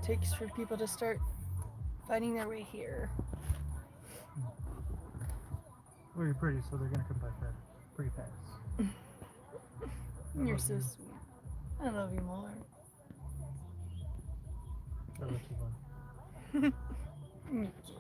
takes for people to start finding their way here. Well, you're pretty, so they're gonna come by fast, pretty fast. You're so sweet. I love you more. I love you more. Me too.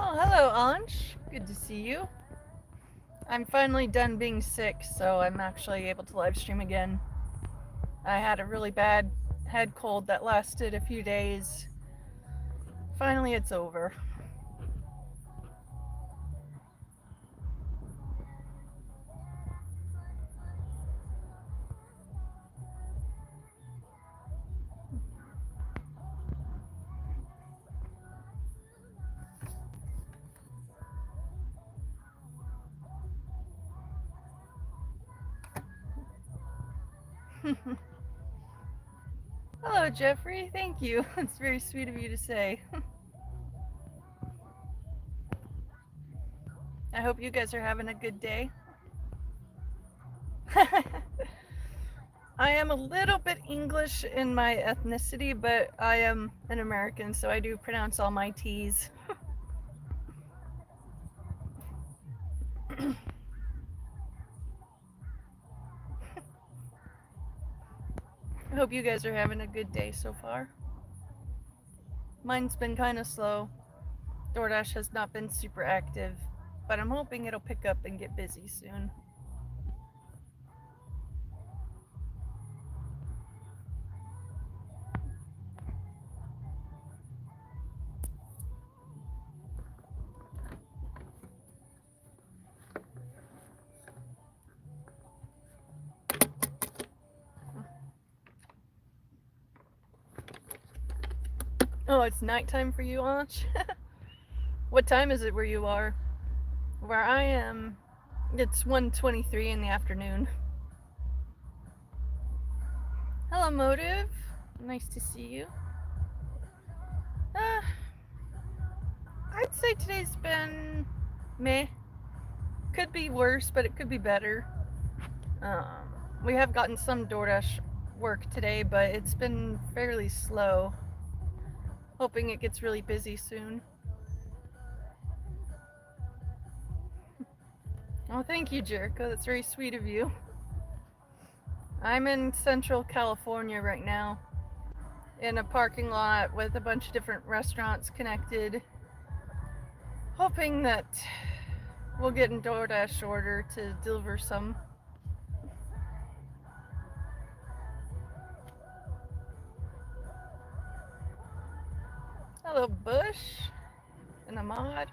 Oh, hello, Ansh. Good to see you. I'm finally done being sick, so I'm actually able to live stream again. I had a really bad head cold that lasted a few days. Finally, it's over. Hello, Jeffrey. Thank you. It's very sweet of you to say. I hope you guys are having a good day. I am a little bit English in my ethnicity, but I am an American, so I do pronounce all my T's. I hope you guys are having a good day so far. Mine's been kind of slow. DoorDash has not been super active, but I'm hoping it'll pick up and get busy soon. Oh, it's nighttime for you, Anch? What time is it where you are? Where I am, it's 1:23 in the afternoon. Hello, Motive. Nice to see you. I'd say today's been meh. Could be worse, but it could be better. We have gotten some DoorDash work today, but it's been fairly slow. Hoping it gets really busy soon. Oh, thank you, Jericho. That's very sweet of you. I'm in Central California right now, in a parking lot with a bunch of different restaurants connected, hoping that we'll get a DoorDash order to deliver some. Hello, Bush and Ahmad.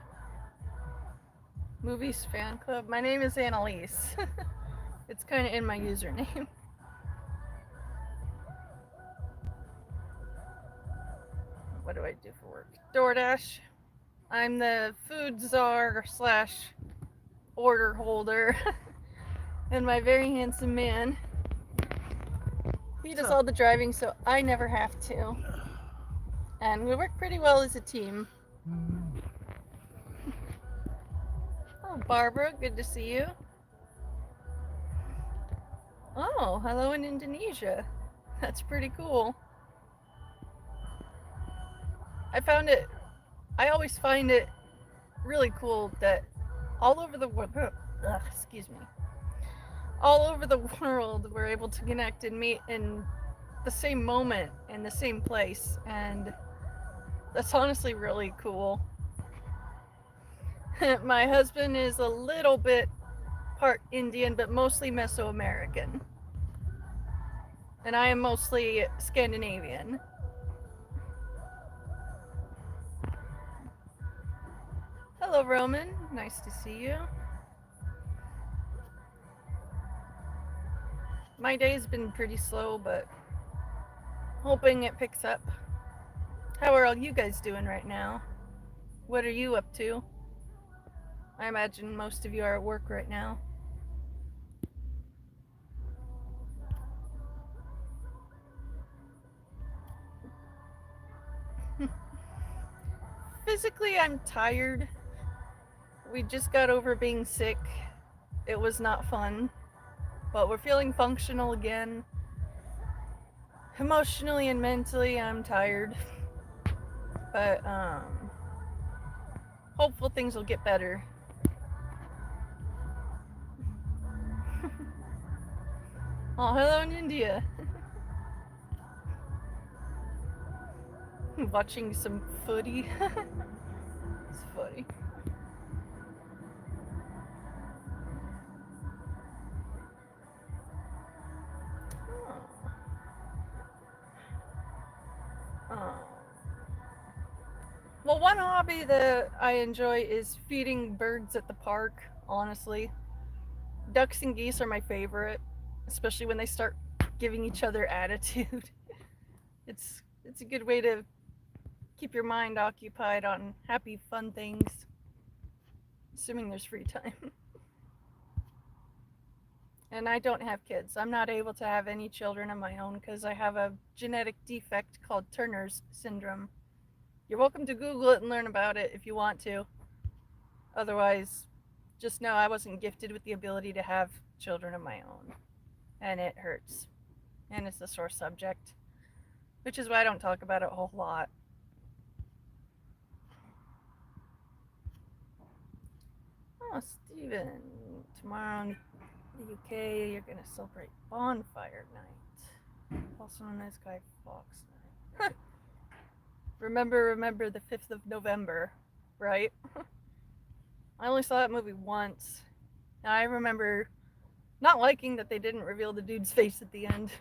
Movies Fan Club. My name is Annalise. It's kind of in my username. What do I do for work? DoorDash. I'm the food czar / order holder. And my very handsome man. He does all the driving, so I never have to. And we work pretty well as a team. Oh, Barbara, good to see you. Oh, hello in Indonesia. That's pretty cool. I always find it really cool that all over the world, all over the world, we're able to connect and meet in the same moment in the same place. And That's honestly really cool. My husband is a little bit part Indian, but mostly Mesoamerican. And I am mostly Scandinavian. Hello, Roman. Nice to see you. My day's been pretty slow, but hoping it picks up. How are all you guys doing right now? What are you up to? I imagine most of you are at work right now. Physically, I'm tired. We just got over being sick. It was not fun, but we're feeling functional again. Emotionally and mentally, I'm tired. But hopeful things will get better. Oh, hello in India. Watching some footy. It's funny. Oh. Oh. Well, one hobby that I enjoy is feeding birds at the park, honestly. Ducks and geese are my favorite, especially when they start giving each other attitude. It's a good way to keep your mind occupied on happy, fun things, assuming there's free time. And I don't have kids. I'm not able to have any children of my own because I have a genetic defect called Turner's syndrome. You're welcome to Google it and learn about it if you want to. Otherwise, just know I wasn't gifted with the ability to have children of my own. And it hurts. And it's a sore subject, which is why I don't talk about it a whole lot. Oh, Steven, tomorrow in the UK, you're going to celebrate Bonfire Night, also known as Guy Fawkes Night. remember the 5th of November, right? I only saw that movie once, and I remember not liking that they didn't reveal the dude's face at the end.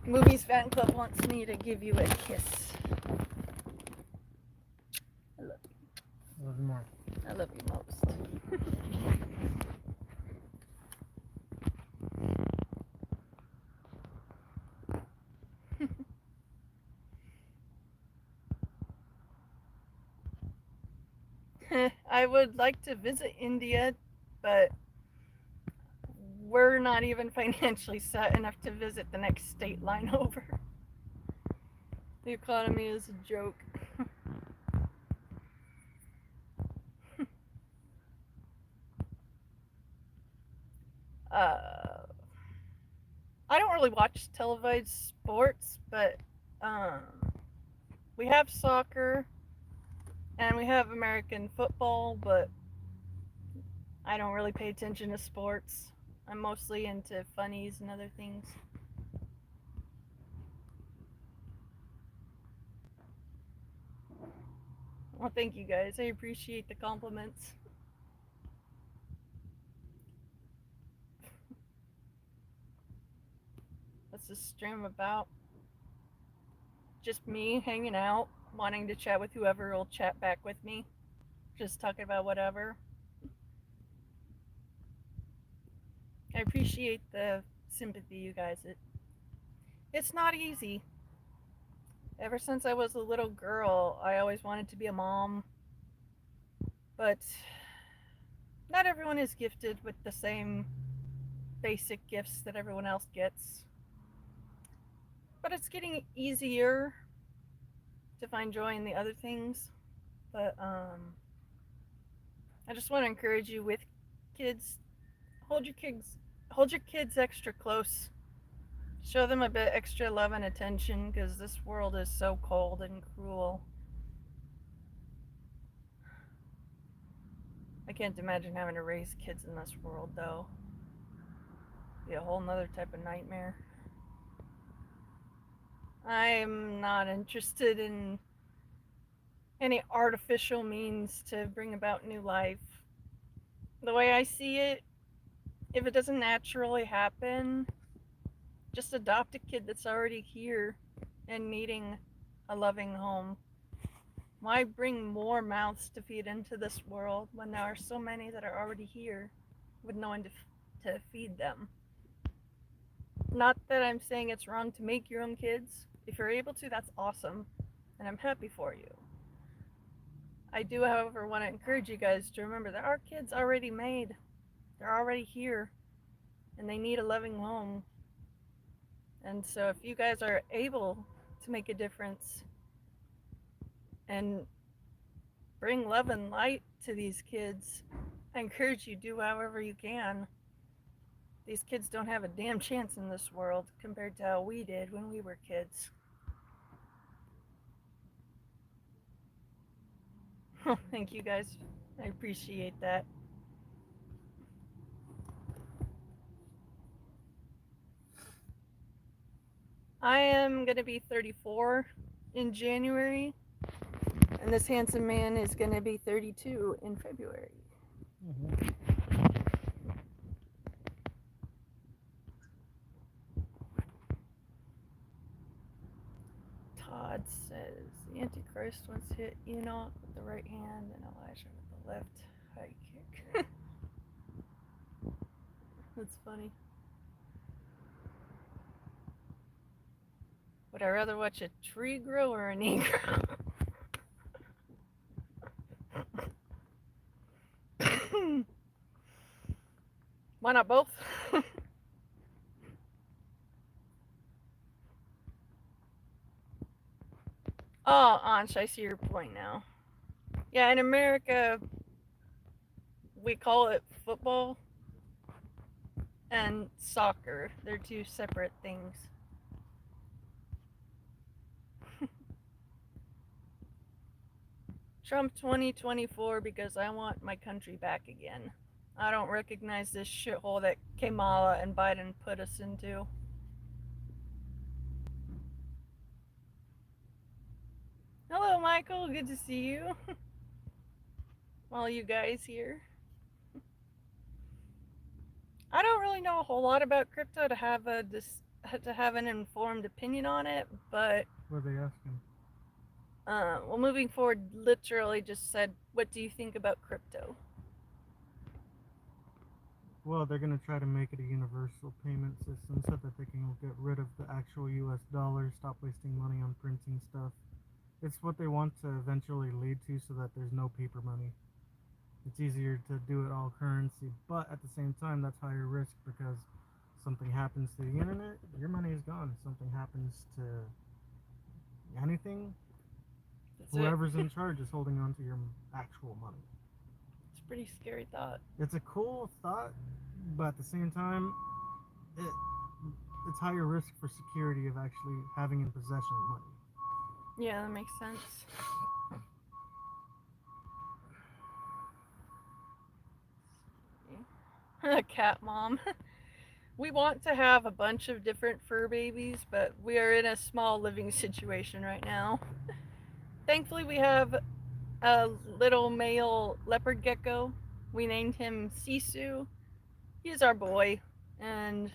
Movies fan club wants me to give you a kiss. I love you. I love you more. I love you most. I would like to visit India, but we're not even financially set enough to visit the next state line over. The economy is a joke. uh, I don't really watch televised sports, but we have soccer and we have American football, but I don't really pay attention to sports. I'm mostly into funnies and other things. Well, thank you guys. I appreciate the compliments. What's this stream about? Just me hanging out, wanting to chat with whoever will chat back with me. Just talking about whatever. I appreciate the sympathy, you guys. It's not easy. Ever since I was a little girl, I always wanted to be a mom. But not everyone is gifted with the same basic gifts that everyone else gets. But it's getting easier to find joy in the other things. But I just want to encourage you with kids, hold your kids extra close. Show them a bit extra love and attention because this world is so cold and cruel. I can't imagine having to raise kids in this world, though. Be a whole nother type of nightmare. I'm not interested in any artificial means to bring about new life. The way I see it, if it doesn't naturally happen, just adopt a kid that's already here and needing a loving home. Why bring more mouths to feed into this world when there are so many that are already here with no one to feed them? Not that I'm saying it's wrong to make your own kids. If you're able to, that's awesome, and I'm happy for you. I do, however, want to encourage you guys to remember there are kids already made. They're already here, and they need a loving home. And so, if you guys are able to make a difference and bring love and light to these kids, I encourage you to do however you can. These kids don't have a damn chance in this world compared to how we did when we were kids. Thank you guys. I appreciate that. I am going to be 34 in January, and this handsome man is going to be 32 in February. Mm-hmm. Todd says the Antichrist once hit Enoch with the right hand and Elijah with the left high kick. That's funny. Would I rather watch a tree grow or a Negro? Why not both? Oh, Ansh, I see your point now. Yeah, in America, we call it football and soccer. They're two separate things. Trump 2024 because I want my country back again. I don't recognize this shithole that Kamala and Biden put us into. Hello, Michael. Good to see you. All you guys here. I don't really know a whole lot about crypto to have an informed opinion on it, but What are they asking? well, moving forward, literally just said, "What do you think about crypto?" Well, they're going to try to make it a universal payment system so that they can get rid of the actual US dollar, stop wasting money on printing stuff. It's what they want to eventually lead to so that there's no paper money. It's easier to do it all currency, but at the same time, that's higher risk because something happens to the internet, your money is gone. Something happens to anything, That's whoever's in charge is holding on to your actual money. It's a pretty scary thought. It's a cool thought, but at the same time, it's higher risk for security of actually having in possession of money. Yeah, that makes sense. Cat mom. We want to have a bunch of different fur babies, but we are in a small living situation right now. Thankfully, we have a little male leopard gecko. We named him Sisu. He's our boy, and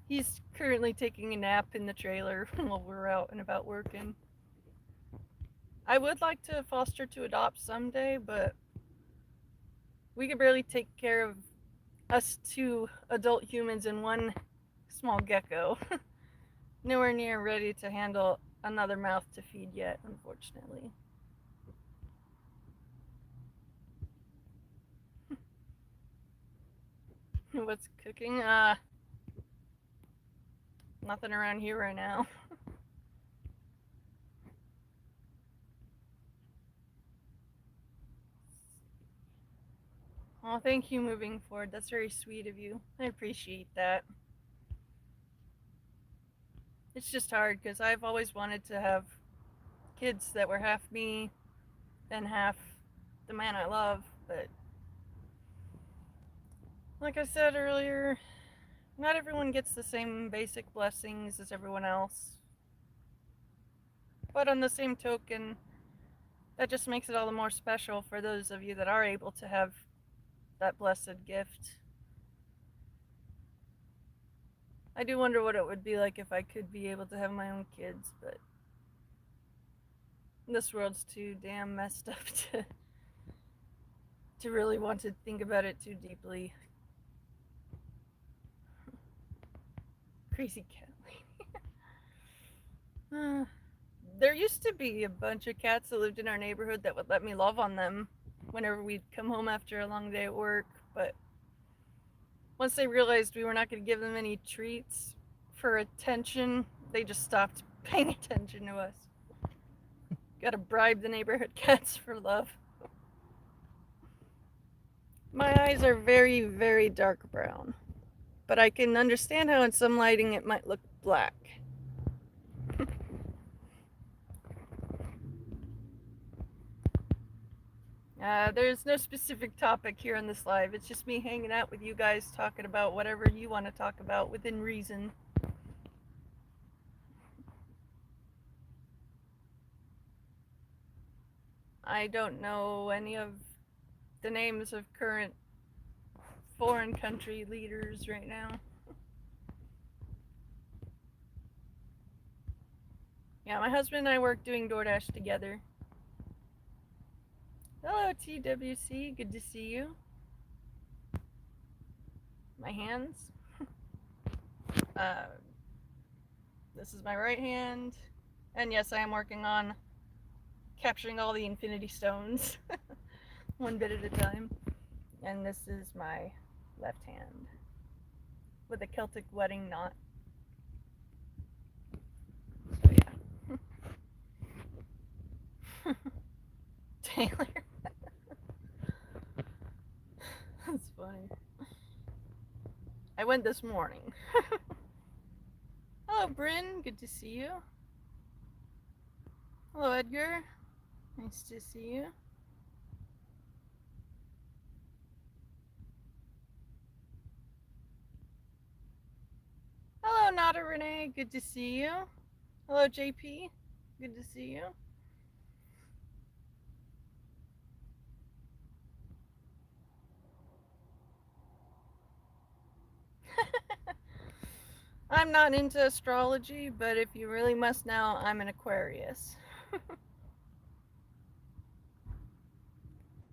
he's currently taking a nap in the trailer while we're out and about working. I would like to foster to adopt someday, but we could barely take care of us two adult humans and one small gecko. Nowhere near ready to handle another mouth to feed yet, unfortunately. What's cooking? Nothing around here right now. Oh, thank you moving forward. That's very sweet of you. I appreciate that. It's just hard because I've always wanted to have kids that were half me and half the man I love, but like I said earlier, not everyone gets the same basic blessings as everyone else. But on the same token, that just makes it all the more special for those of you that are able to have that blessed gift. I do wonder what it would be like if I could be able to have my own kids, but this world's too damn messed up to really want to think about it too deeply. Crazy cat lady. There used to be a bunch of cats that lived in our neighborhood that would let me love on them whenever we'd come home after a long day at work, but once they realized we were not going to give them any treats for attention, they just stopped paying attention to us. Gotta bribe the neighborhood cats for love. My eyes are very, very dark brown, but I can understand how in some lighting it might look black. There's no specific topic here on this live. It's just me hanging out with you guys, talking about whatever you want to talk about within reason. I don't know any of the names of current foreign country leaders right now. Yeah, my husband and I work doing DoorDash together. Hello, TWC. Good to see you. My hands. This is my right hand. And yes, I am working on capturing all the infinity stones. One bit at a time. And this is my left hand with a Celtic wedding knot. So yeah. Taylor. That's funny. I went this morning. Hello, Bryn. Good to see you. Hello, Edgar. Nice to see you. Hello, Nada Renee. Good to see you. Hello, JP. Good to see you. I'm not into astrology, but if you really must know, I'm an Aquarius.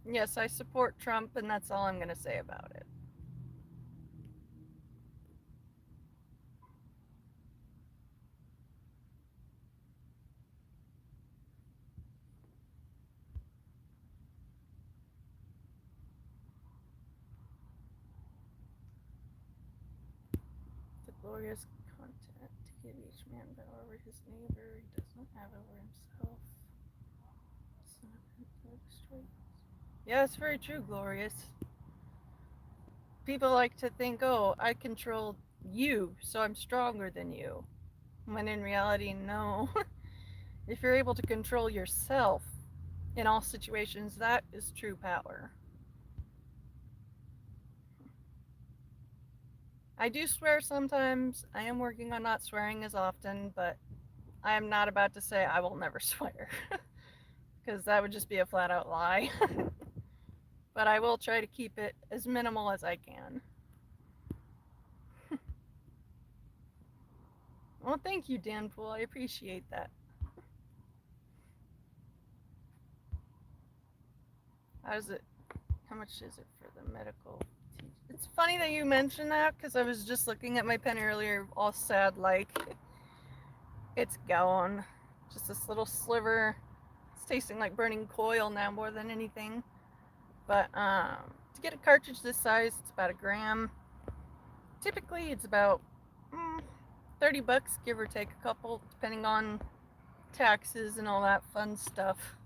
Yes, I support Trump, and that's all I'm going to say about it. The glorious content to give each man power over his neighbor he does not have over himself. Yeah, it's very true, Glorious. People like to think, oh, I control you, so I'm stronger than you. When in reality, no. If you're able to control yourself in all situations, that is true power. I do swear sometimes. I am working on not swearing as often, but I am not about to say I will never swear. Because that would just be a flat out lie. But I will try to keep it as minimal as I can. Well, thank you, Danpool. I appreciate that. How much is it for the medical? It's funny that you mentioned that, because I was just looking at my pen earlier, all sad like. It's gone. Just this little sliver. It's tasting like burning coil now more than anything. But to get a cartridge this size, it's about $1 Typically, it's about $30, give or take a couple, depending on taxes and all that fun stuff.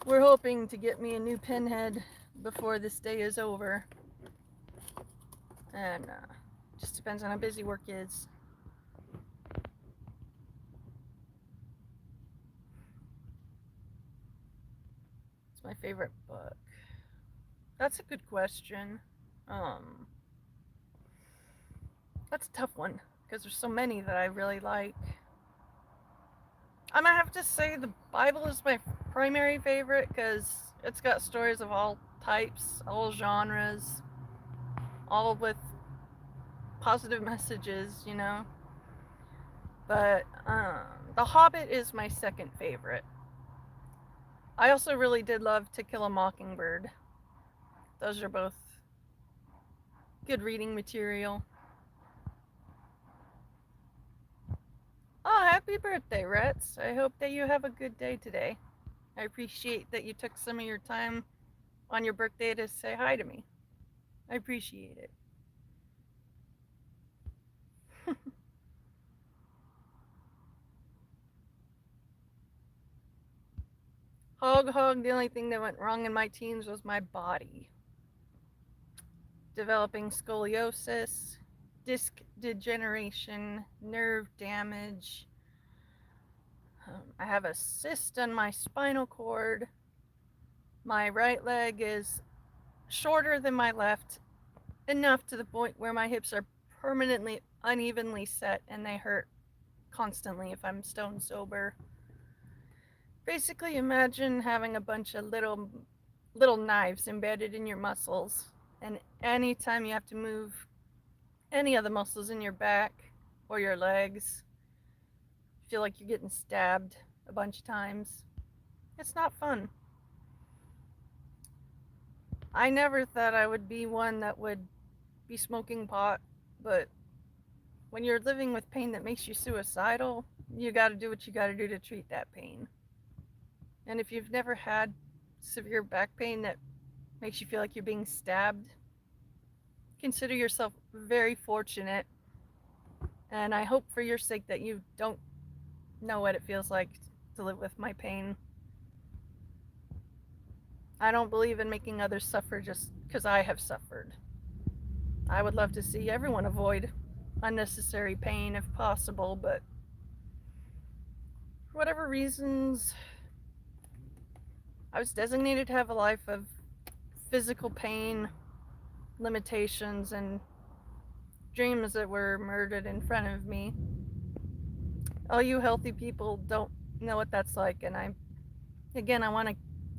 We're hoping to get me a new pen head before this day is over. And just depends on how busy work is. It's my favorite book. That's a good question. That's a tough one, because there's so many that I really like. I'm gonna have to say the Bible is my primary favorite because it's got stories of all types, all genres, all with positive messages, you know. But The Hobbit is my second favorite. I also really did love To Kill a Mockingbird. Those are both good reading material. Oh, happy birthday, Rets. I hope that you have a good day today. I appreciate that you took some of your time on your birthday to say hi to me. I appreciate it. Hog, the only thing that went wrong in my teens was my body. Developing scoliosis, disc degeneration, nerve damage. I have a cyst on my spinal cord. My right leg is shorter than my left, enough to the point where my hips are permanently unevenly set and they hurt constantly if I'm stone sober. Basically, imagine having a bunch of little knives embedded in your muscles, and anytime you have to move any of the muscles in your back or your legs, you feel like you're getting stabbed a bunch of times. It's not fun. I never thought I would be one that would be smoking pot, but when you're living with pain that makes you suicidal, you gotta do what you gotta do to treat that pain. And if you've never had severe back pain that makes you feel like you're being stabbed, consider yourself very fortunate. And I hope for your sake that you don't know what it feels like to live with my pain. I don't believe in making others suffer just because I have suffered. I would love to see everyone avoid unnecessary pain if possible, but for whatever reasons, I was designated to have a life of physical pain, limitations, and dreams that were murdered in front of me. All you healthy people don't know what that's like, and I want to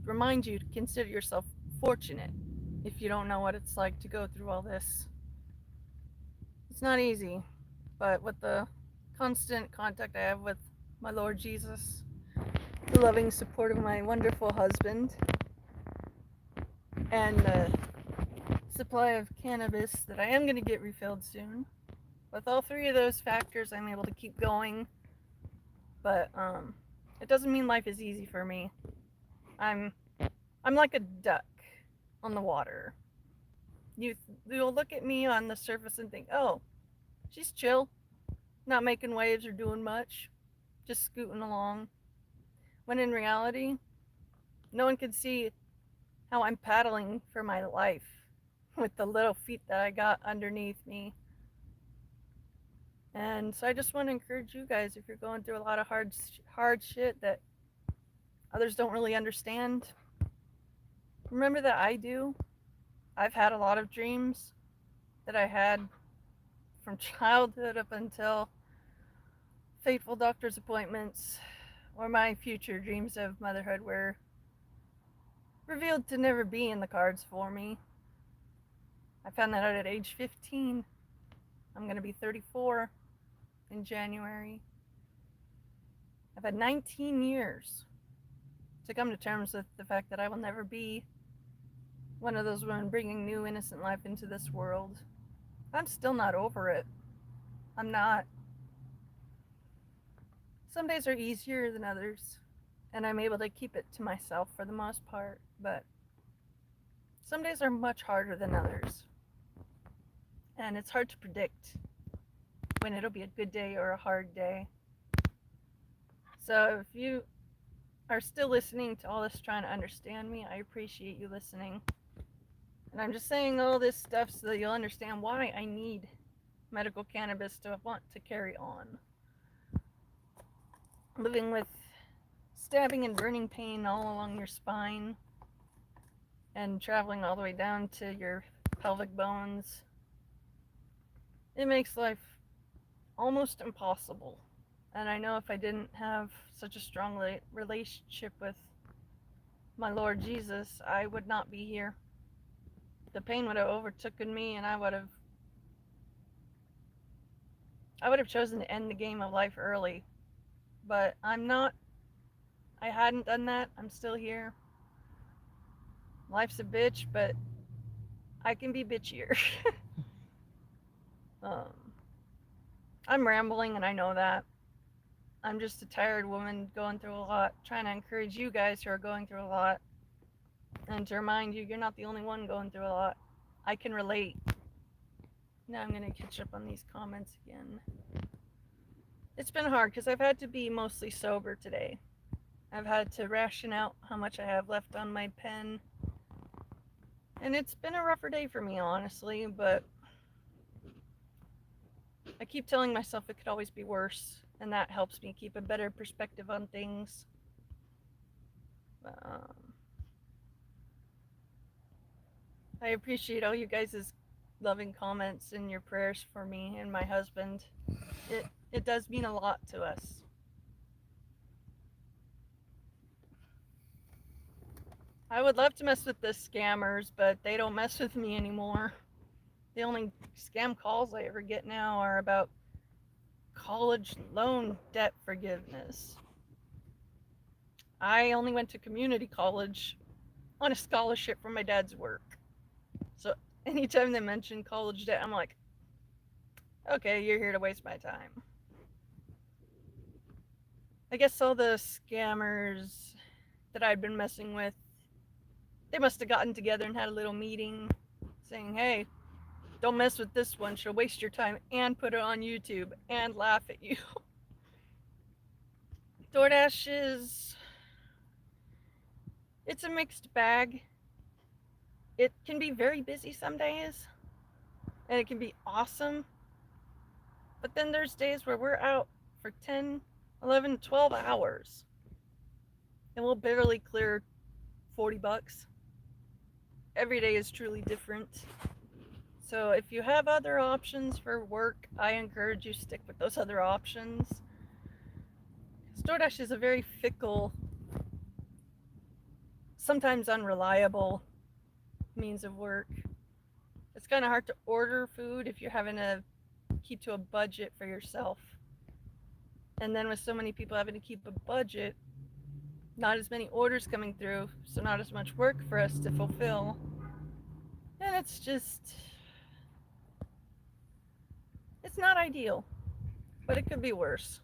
remind you to consider yourself fortunate if you don't know what it's like to go through all this. It's not easy, but with the constant contact I have with my Lord Jesus, the loving support of my wonderful husband, and the supply of cannabis that I am going to get refilled soon. With all three of those factors, I'm able to keep going. But it doesn't mean life is easy for me. I'm like a duck on the water. You'll look at me on the surface and think, oh, she's chill, not making waves or doing much, just scooting along. When in reality, no one can see how I'm paddling for my life with the little feet that I got underneath me. And so I just want to encourage you guys, if you're going through a lot of hard shit that others don't really understand, remember that I do. I've had a lot of dreams that I had from childhood up until fateful doctor's appointments, or my future dreams of motherhood were revealed to never be in the cards for me. I found that out at age 15. I'm going to be 34 in January. I've had 19 years to come to terms with the fact that I will never be one of those women bringing new innocent life into this world. I'm still not over it. I'm not. Some days are easier than others, and I'm able to keep it to myself for the most part, but some days are much harder than others. And it's hard to predict when it'll be a good day or a hard day. So if you are still listening to all this trying to understand me, I appreciate you listening. And I'm just saying all this stuff so that you'll understand why I need medical cannabis to want to carry on. Living with stabbing and burning pain all along your spine and traveling all the way down to your pelvic bones, it makes life almost impossible And I know if I didn't have such a strong relationship with my Lord Jesus, I would not be here. The pain would have overtaken me, and I would have chosen to end the game of life early. But I'm not. I hadn't done that. I'm still here. Life's a bitch, but I can be bitchier. um, I'm rambling, and I know that. I'm just a tired woman going through a lot, trying to encourage you guys who are going through a lot, and to remind you, you're not the only one going through a lot. I can relate. Now I'm going to catch up on these comments again. It's been hard because I've had to be mostly sober today. I've had to ration out how much I have left on my pen. And it's been a rougher day for me, honestly, but I keep telling myself it could always be worse, and that helps me keep a better perspective on things. I appreciate all you guys' loving comments and your prayers for me and my husband. It does mean a lot to us. I would love to mess with the scammers, but they don't mess with me anymore. The only scam calls I ever get now are about college loan debt forgiveness. I only went to community college on a scholarship from my dad's work. So anytime they mention college debt, I'm like, okay, you're here to waste my time. I guess all the scammers that I'd been messing with, they must have gotten together and had a little meeting saying, hey, don't mess with this one. She'll waste your time and put it on YouTube and laugh at you. DoorDash it's a mixed bag. It can be very busy some days, and it can be awesome. But then there's days where we're out for 10, 11, 12 hours, and we'll barely clear $40. Every day is truly different. So if you have other options for work, I encourage you stick with those other options. DoorDash is a very fickle, sometimes unreliable means of work. It's kind of hard to order food if you're having to keep to a budget for yourself. And then with so many people having to keep a budget, not as many orders coming through, so not as much work for us to fulfill. And it's not ideal, but it could be worse.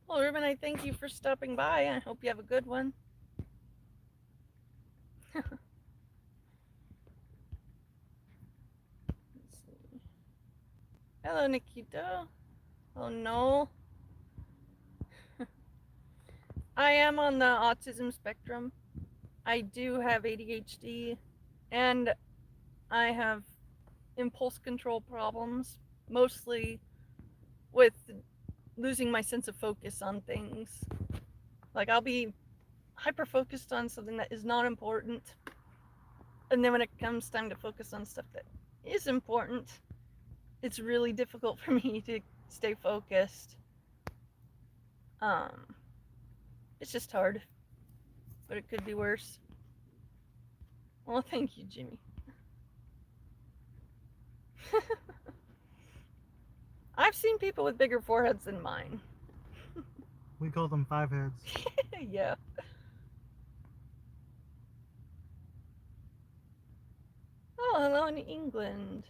Well, Ruben, I thank you for stopping by. I hope you have a good one. Let's see. Hello, Nikita. Oh, no. I am on the autism spectrum. I do have ADHD, and I have impulse control problems, mostly with losing my sense of focus on things. Like, I'll be hyper focused on something that is not important, and then when it comes time to focus on stuff that is important, it's really difficult for me to stay focused. It's just hard, but it could be worse. Well, thank you, Jimmy. I've seen people with bigger foreheads than mine. We call them 5 heads. Yeah. Oh, hello in England.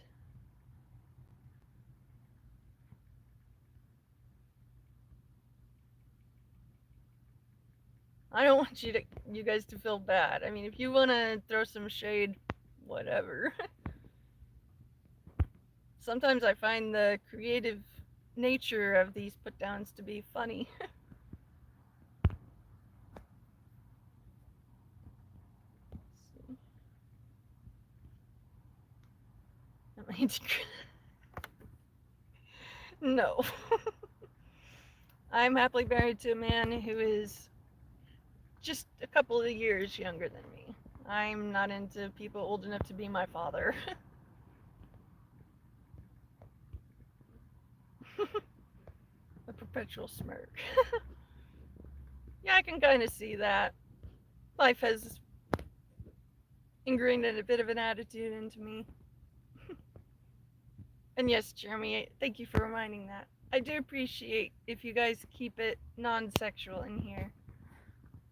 I don't want you guys to feel bad. I mean, if you want to throw some shade, whatever. Sometimes I find the creative nature of these put downs to be funny. No. I'm happily married to a man who is just a couple of years younger than me. I'm not into people old enough to be my father. A perpetual smirk. Yeah, I can kind of see that. Life has ingrained a bit of an attitude into me. And yes, Jeremy, thank you for reminding that. I do appreciate if you guys keep it non sexual in here.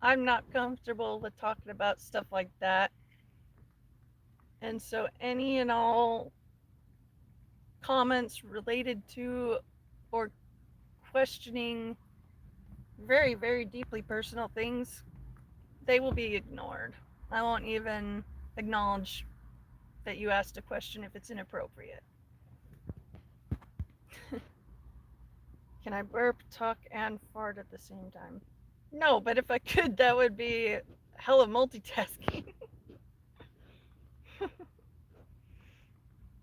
I'm not comfortable with talking about stuff like that. And so, any and all comments related to or questioning very, very deeply personal things, they will be ignored. I won't even acknowledge that you asked a question if it's inappropriate. Can I burp, talk, and fart at the same time? No, but if I could, that would be hella multitasking.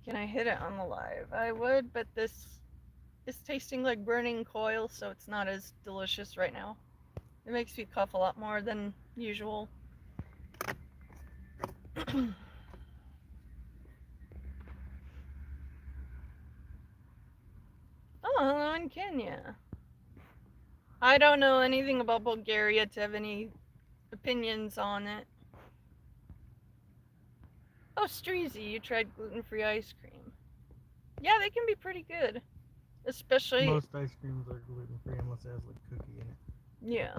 Can I hit it on the live? I would, but this is tasting like burning coil, so it's not as delicious right now. It makes me cough a lot more than usual. Oh, hello in Kenya. I don't know anything about Bulgaria to have any opinions on it. Oh, Streezy, you tried gluten-free ice cream. Yeah, they can be pretty good. Especially... Most ice creams are gluten-free unless it has like cookie in it. Yeah.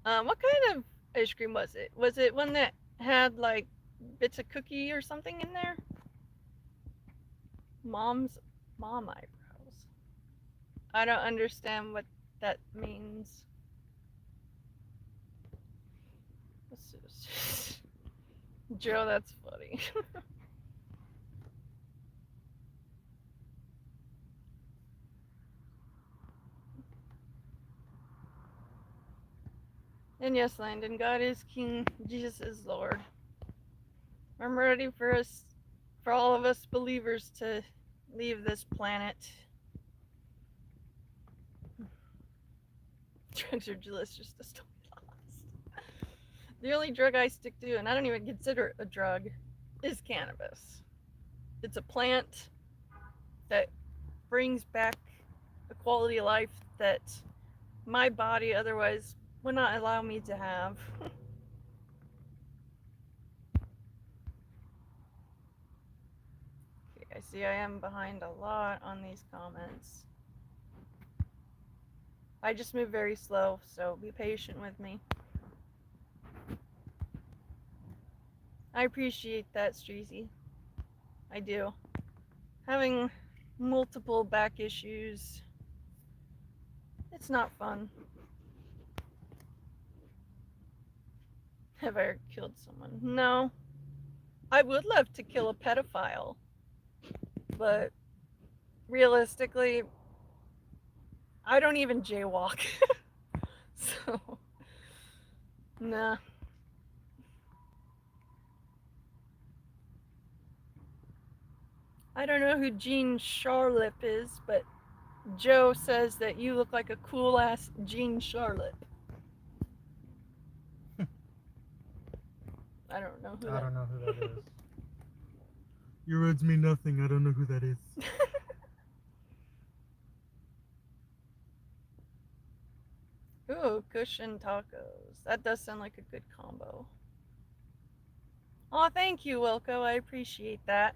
What kind of ice cream was it? Was it one that had like bits of cookie or something in there? Mom eyebrows. I don't understand what that means. Joe, that's funny. And yes, Landon, God is King, Jesus is Lord. I'm ready for all of us believers to leave this planet. Drugs are delicious, just don't be lost. The only drug I stick to, and I don't even consider it a drug, is cannabis. It's a plant that brings back a quality of life that my body otherwise would not allow me to have. Okay, I see I am behind a lot on these comments. I just move very slow, so be patient with me. I appreciate that, Streezy. I do. Having multiple back issues, it's not fun. Have I ever killed someone? No. I would love to kill a pedophile, but realistically, I don't even jaywalk. So, nah. I don't know who Jean Charlotte is, but Joe says that you look like a cool ass Jean Charlotte. I don't know who that is. Your words mean nothing. I don't know who that is. Ooh, cushion tacos. That does sound like a good combo. Oh, thank you, Wilco. I appreciate that.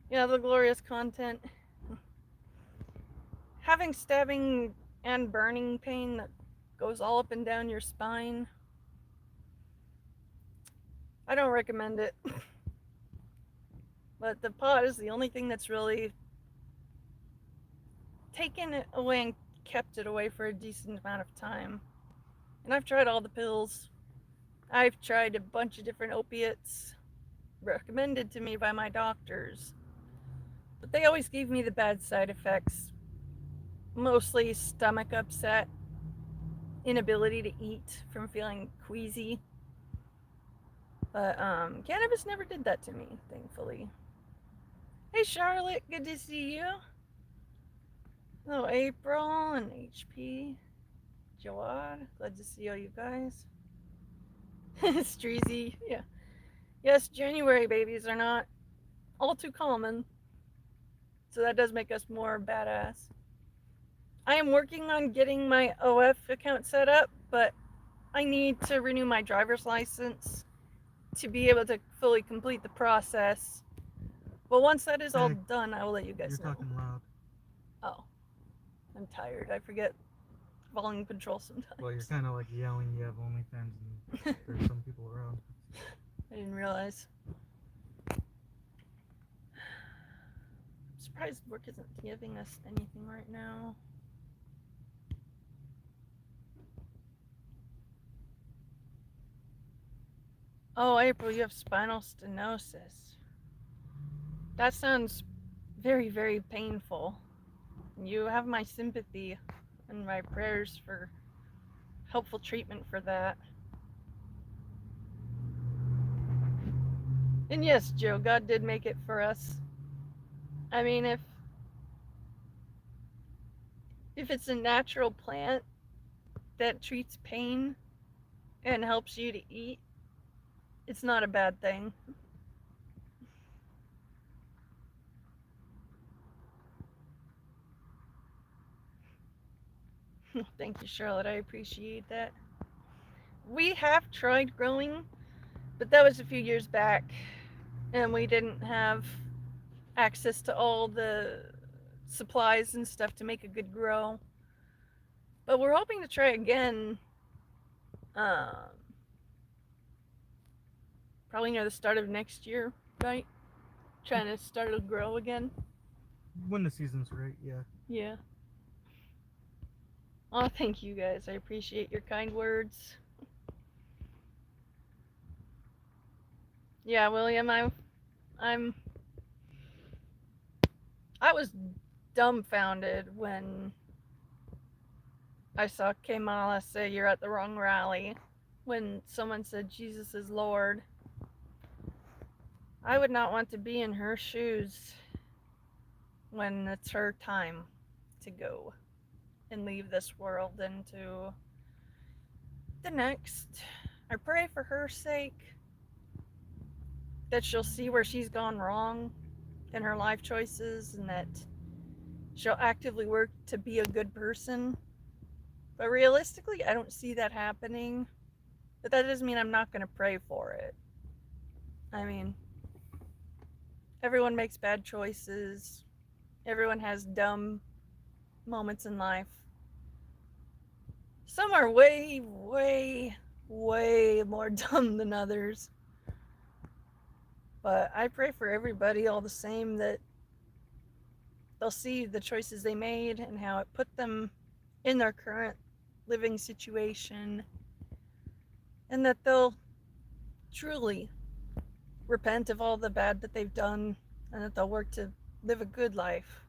Yeah, the glorious content. Having stabbing and burning pain that goes all up and down your spine. I don't recommend it. But the pot is the only thing that's really taken it away and kept it away for a decent amount of time. And I've tried all the pills. I've tried a bunch of different opiates recommended to me by my doctors. But they always gave me the bad side effects. Mostly stomach upset, inability to eat from feeling queasy. But cannabis never did that to me, thankfully. Hey Charlotte, good to see you. Hello April and HP. Jawad, glad to see all you guys. Streezy, yeah. Yes, January babies are not all too common, so that does make us more badass. I am working on getting my OF account set up, but I need to renew my driver's license to be able to fully complete the process. But once that is all Hey, done, I will let you you're guys know. talking loud. Oh, I'm tired. I forget volume control Well, you're sometimes. kind of like yelling you have OnlyFans and there's some people around. I didn't realize. I'm surprised work isn't giving us anything right now. Oh, April, you have spinal stenosis. That sounds very, very painful. You have my sympathy and my prayers for helpful treatment for that. And yes, Joe, God did make it for us. I mean, if it's a natural plant that treats pain and helps you to eat, it's not a bad thing. Thank you, Charlotte. I appreciate that. We have tried growing, but that was a few years back, and we didn't have access to all the supplies and stuff to make a good grow. But we're hoping to try again, um, probably near the start of next year, right? Trying to start to grow again. When the season's right, yeah. Yeah. Oh, thank you guys. I appreciate your kind words. Yeah, William, I'm I was dumbfounded when I saw Kamala say you're at the wrong rally. When someone said Jesus is Lord, I would not want to be in her shoes when it's her time to go and leave this world into the next. I pray for her sake that she'll see where she's gone wrong in her life choices and that she'll actively work to be a good person. But realistically, I don't see that happening. But that doesn't mean I'm not going to pray for it. I mean, everyone makes bad choices, everyone has dumb moments in life. Some are way, way, way more dumb than others. But I pray for everybody all the same that they'll see the choices they made and how it put them in their current living situation, and that they'll truly repent of all the bad that they've done and that they'll work to live a good life.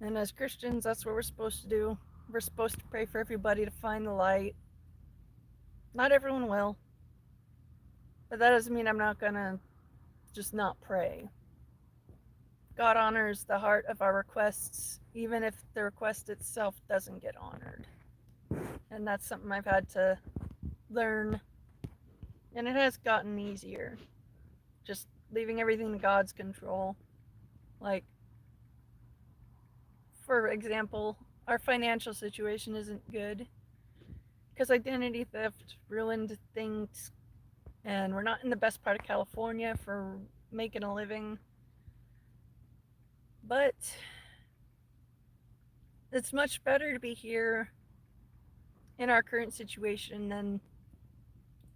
And as Christians, that's what we're supposed to do. We're supposed to pray for everybody to find the light. Not everyone will, but that doesn't mean I'm not gonna just not pray. God honors the heart of our requests, even if the request itself doesn't get honored. And that's something I've had to learn, and it has gotten easier. Just leaving everything to God's control. Like, for example, our financial situation isn't good because identity theft ruined things, and we're not in the best part of California for making a living. But it's much better to be here in our current situation than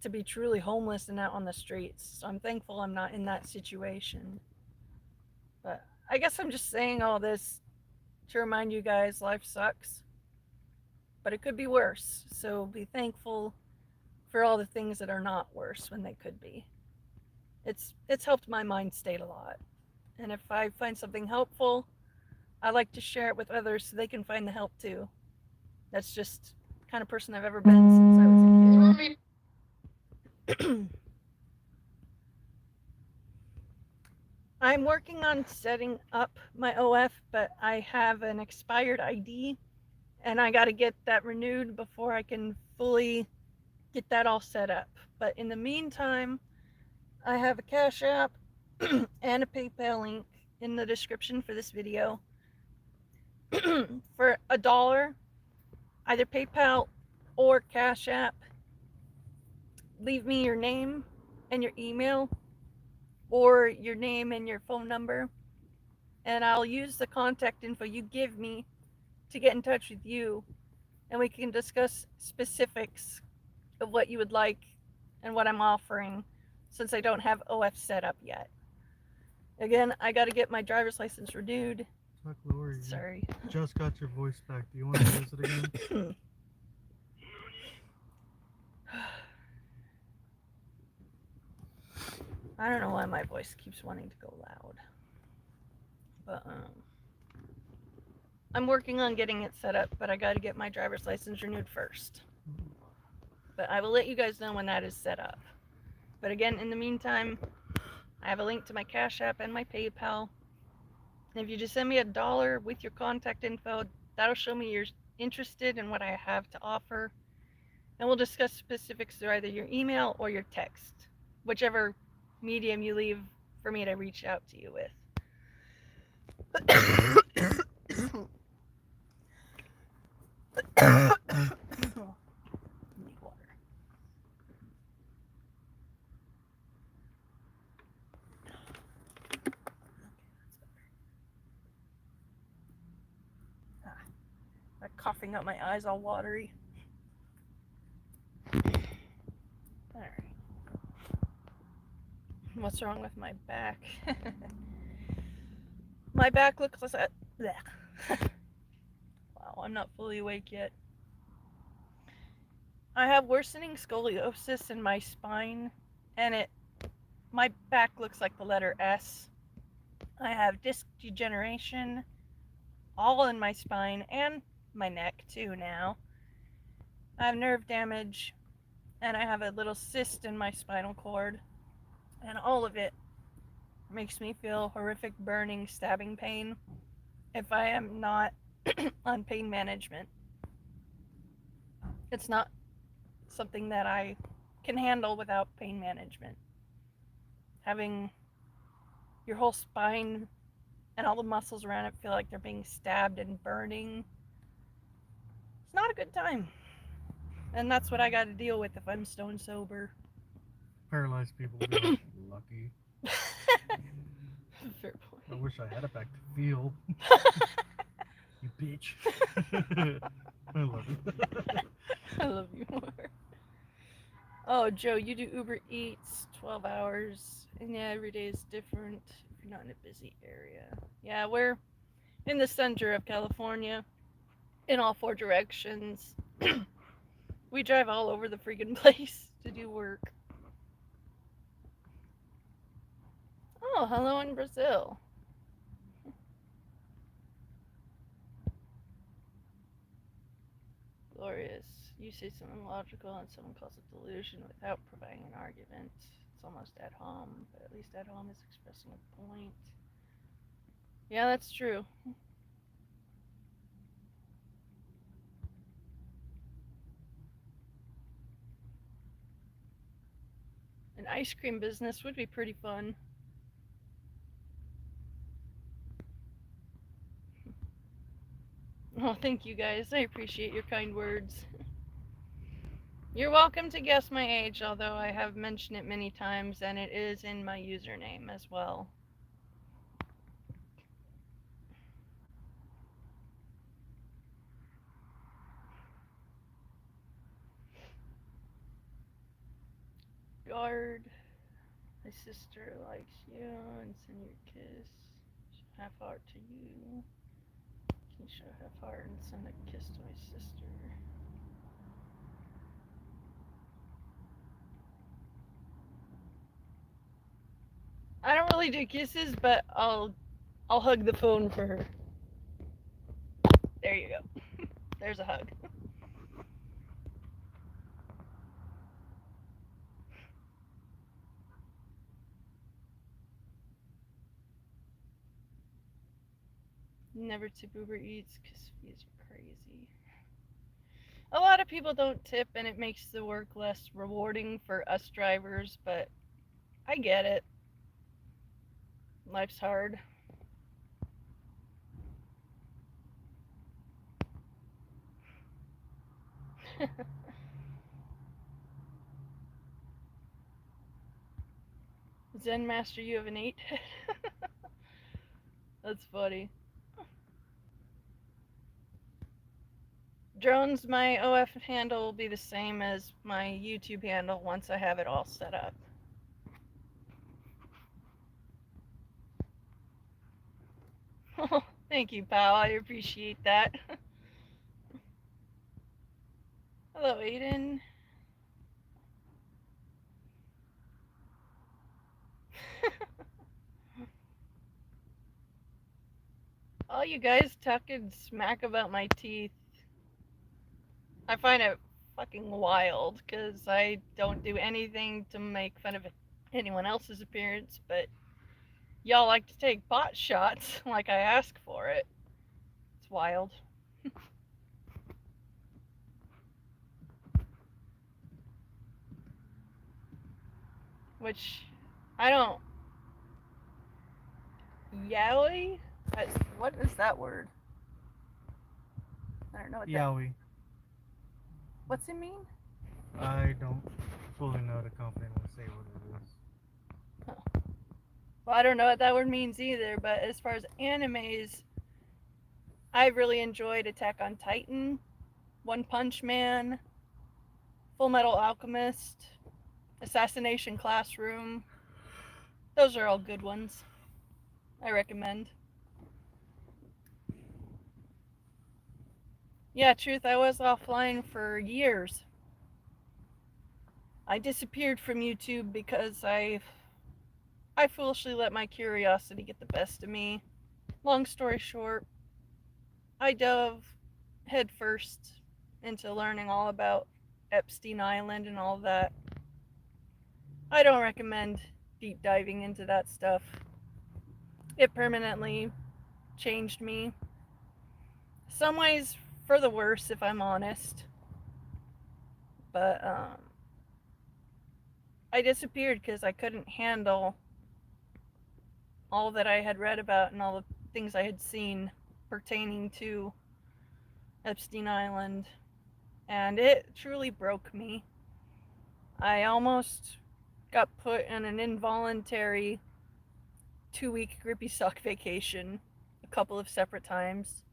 to be truly homeless and out on the streets. So I'm thankful I'm not in that situation. But I guess I'm just saying all this to remind you guys life sucks, but it could be worse. So be thankful for all the things that are not worse when they could be. It's helped my mind state a lot. And if I find something helpful, I like to share it with others so they can find the help too. That's just the kind of person I've ever been since I was a kid. I'm working on setting up my OF, but I have an expired ID and I got to get that renewed before I can fully get that all set up. But in the meantime, I have a Cash App and a PayPal link in the description for this video. For $1, either PayPal or Cash App, leave me your name and your email, or your name and your phone number, and I'll use the contact info you give me to get in touch with you, and we can discuss specifics of what you would like and what I'm offering, since I don't have OF set up yet. Again, I got to get my driver's license renewed. Chuck Lorre, Sorry. you just got your voice back. Do you want to use it again? I don't know why my voice keeps wanting to go loud. But I'm working on getting it set up, but I got to get my driver's license renewed first. But I will let you guys know when that is set up. But again, in the meantime, I have a link to my Cash App and my PayPal. And if you just send me $1 with your contact info, that'll show me you're interested in what I have to offer. And we'll discuss specifics through either your email or your text, whichever medium you leave for me to reach out to you with. Need water. I'm coughing up my eyes all watery. Alright. What's wrong with my back? My back looks like wow, I'm not fully awake yet. I have worsening scoliosis in my spine, and my back looks like the letter S. I have disc degeneration all in my spine and my neck too now. I have nerve damage, and I have a little cyst in my spinal cord, and all of it makes me feel horrific burning, stabbing pain if I am not on pain management. It's not something that I can handle without pain management. Having your whole spine and all the muscles around it feel like they're being stabbed and burning, it's not a good time. And that's what I got to deal with if I'm stone sober. Paralyzed people would be like, lucky. Fair point. I wish I had it back to feel. You bitch. I love you. I love you more. Oh, Joe, you do Uber Eats 12 hours, and yeah, every day is different if you're not in a busy area. Yeah, we're in the center of California, in all 4 directions. We drive all over the freaking place to do work. Oh, hello in Brazil. Glorious. You say something logical and someone calls it delusion without providing an argument. It's almost ad hom, but at least ad hom is expressing a point. Yeah, that's true. An ice cream business would be pretty fun. Oh, thank you guys. I appreciate your kind words. You're welcome to guess my age, although I have mentioned it many times, and it is in my username as well. Guard. My sister likes you and send you a kiss. Half heart to you. Can you show half heart and send a kiss to my sister? I don't really do kisses, but I'll hug the phone for her. There you go. There's a hug. Never tip Uber Eats because fees are crazy. A lot of people don't tip, and it makes the work less rewarding for us drivers, but I get it. Life's hard. Zen Master, you have an 8? That's funny. Drones, my OF handle will be the same as my YouTube handle once I have it all set up. Thank you, pal. I appreciate that. Hello, Aiden. All you guys talking smack about my teeth, I find it fucking wild because I don't do anything to make fun of anyone else's appearance, but y'all like to take pot shots like I ask for it. It's wild. Which I don't. Yaoi? What is that word? I don't know what that. Yowie. What's it mean? I don't fully know to confidently say what it is. Huh. Well, I don't know what that word means either, but as far as animes, I've really enjoyed Attack on Titan, One Punch Man, Full Metal Alchemist, Assassination Classroom. Those are all good ones. I recommend. Yeah, truth, I was offline for years. I disappeared from YouTube because I foolishly let my curiosity get the best of me. Long story short, I dove headfirst into learning all about Epstein Island and all that. I don't recommend deep diving into that stuff. It permanently changed me. Some ways for the worse, if I'm honest. But I disappeared because I couldn't handle all that I had read about and all the things I had seen pertaining to Epstein Island. And it truly broke me. I almost got put in an involuntary 2-week grippy sock vacation a couple of separate times.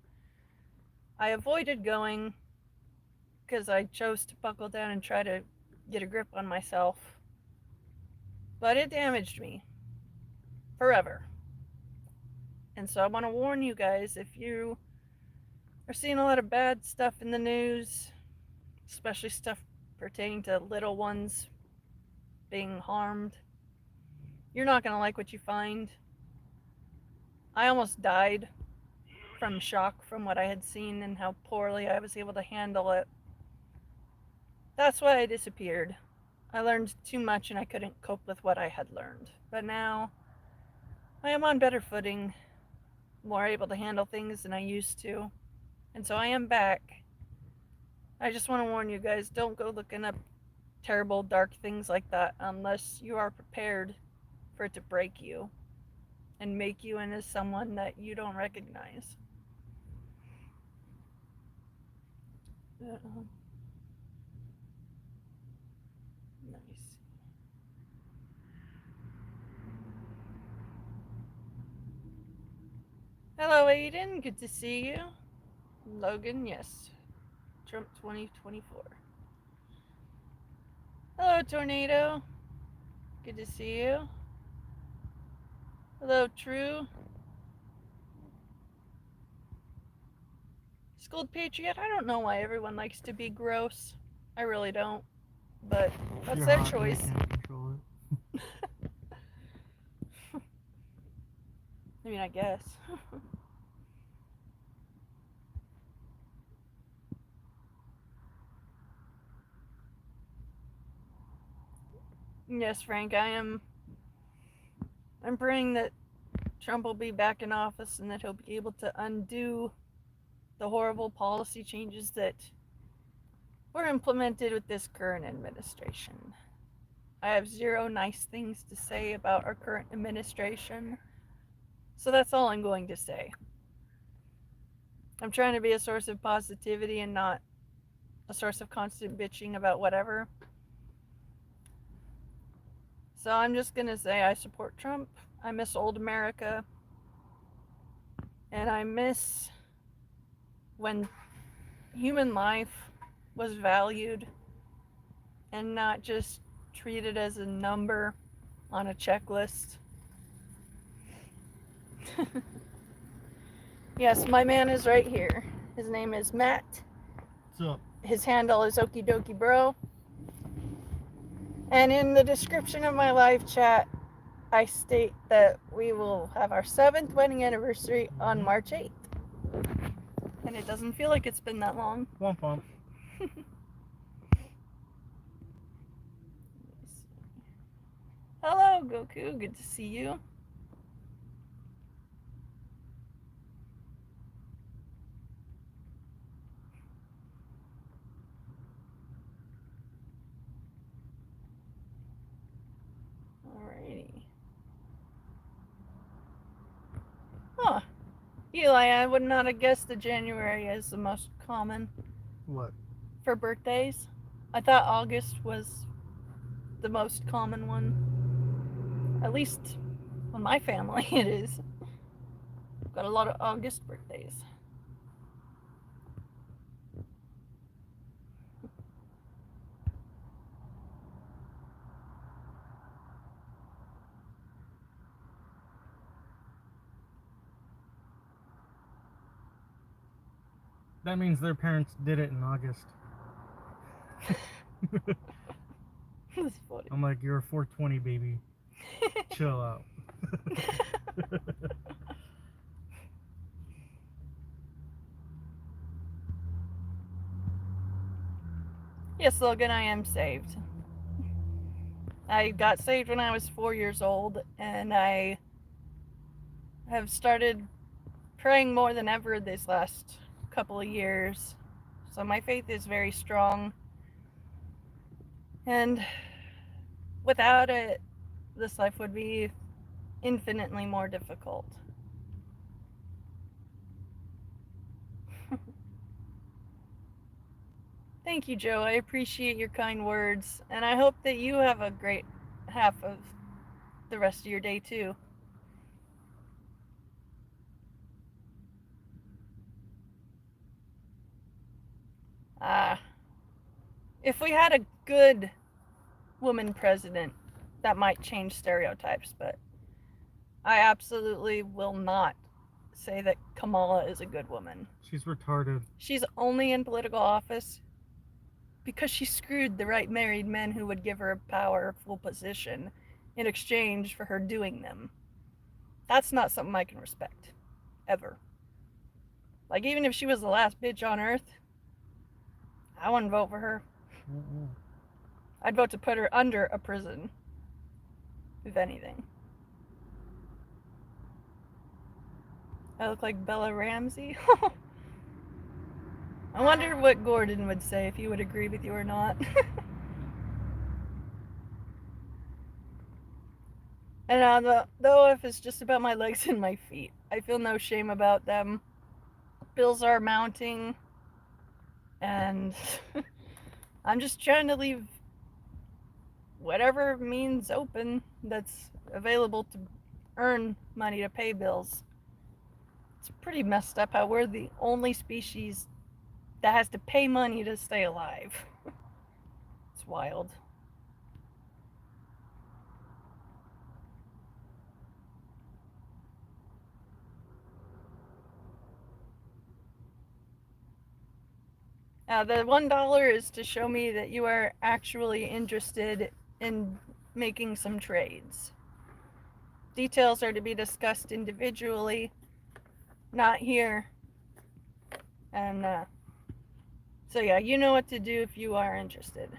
I avoided going because I chose to buckle down and try to get a grip on myself. But it damaged me forever. And so I want to warn you guys, if you are seeing a lot of bad stuff in the news, especially stuff pertaining to little ones being harmed, you're not going to like what you find. I almost died from shock from what I had seen and how poorly I was able to handle it. That's why I disappeared. I learned too much and I couldn't cope with what I had learned. But now I am on better footing, more able to handle things than I used to. And so I am back. I just want to warn you guys, don't go looking up terrible, dark things like that unless you are prepared for it to break you and make you into someone that you don't recognize. Nice. Hello, Aiden. Good to see you. Logan, yes. Trump 2024. Hello, Tornado. Good to see you. Hello, True. Schooled Patriot, I don't know why everyone likes to be gross. I really don't. But that's You're their hot, choice. You can't control it. I mean, I guess. Yes, Frank, I'm praying that Trump will be back in office and that he'll be able to undo the horrible policy changes that were implemented with this current administration. I have zero nice things to say about our current administration. So that's all I'm going to say. I'm trying to be a source of positivity and not a source of constant bitching about whatever. So I'm just going to say I support Trump. I miss old America. And I miss when human life was valued and not just treated as a number on a checklist. Yes, my man is right here. His name is Matt. What's up? His handle is Okydokeybro. And in the description of my live chat, I state that we will have our 7th wedding anniversary on March 8th. And it doesn't feel like it's been that long. Womp womp. Hello, Goku. Good to see you. Alrighty. Huh. Eli, I would not have guessed that January is the most common. What? For birthdays. I thought August was the most common one. At least on my family it is. Got a lot of August birthdays. That means their parents did it in August. That's funny. I'm like, you're a 420 baby. Chill out. Yes, Logan, I am saved. I got saved when I was 4 years old, and I have started praying more than ever this last couple of years. So my faith is very strong. And without it, this life would be infinitely more difficult. Thank you, Joe. I appreciate your kind words, and I hope that you have a great half of the rest of your day, too. If we had a good woman president, that might change stereotypes, but I absolutely will not say that Kamala is a good woman. She's retarded. She's only in political office because she screwed the right married men who would give her a powerful position in exchange for her doing them. That's not something I can respect. Ever. Like, even if she was the last bitch on earth, I wouldn't vote for her. Mm-mm. I'd vote to put her under a prison, if anything. I look like Bella Ramsey. I wonder what Gordon would say, if he would agree with you or not. And though if it's just about my legs and my feet, I feel no shame about them. Bills are mounting, and I'm just trying to leave whatever means open that's available to earn money to pay bills. It's pretty messed up how we're the only species that has to pay money to stay alive. It's wild. The $1 is to show me that you are actually interested in making some trades. Details are to be discussed individually, not here. And so yeah, you know what to do if you are interested.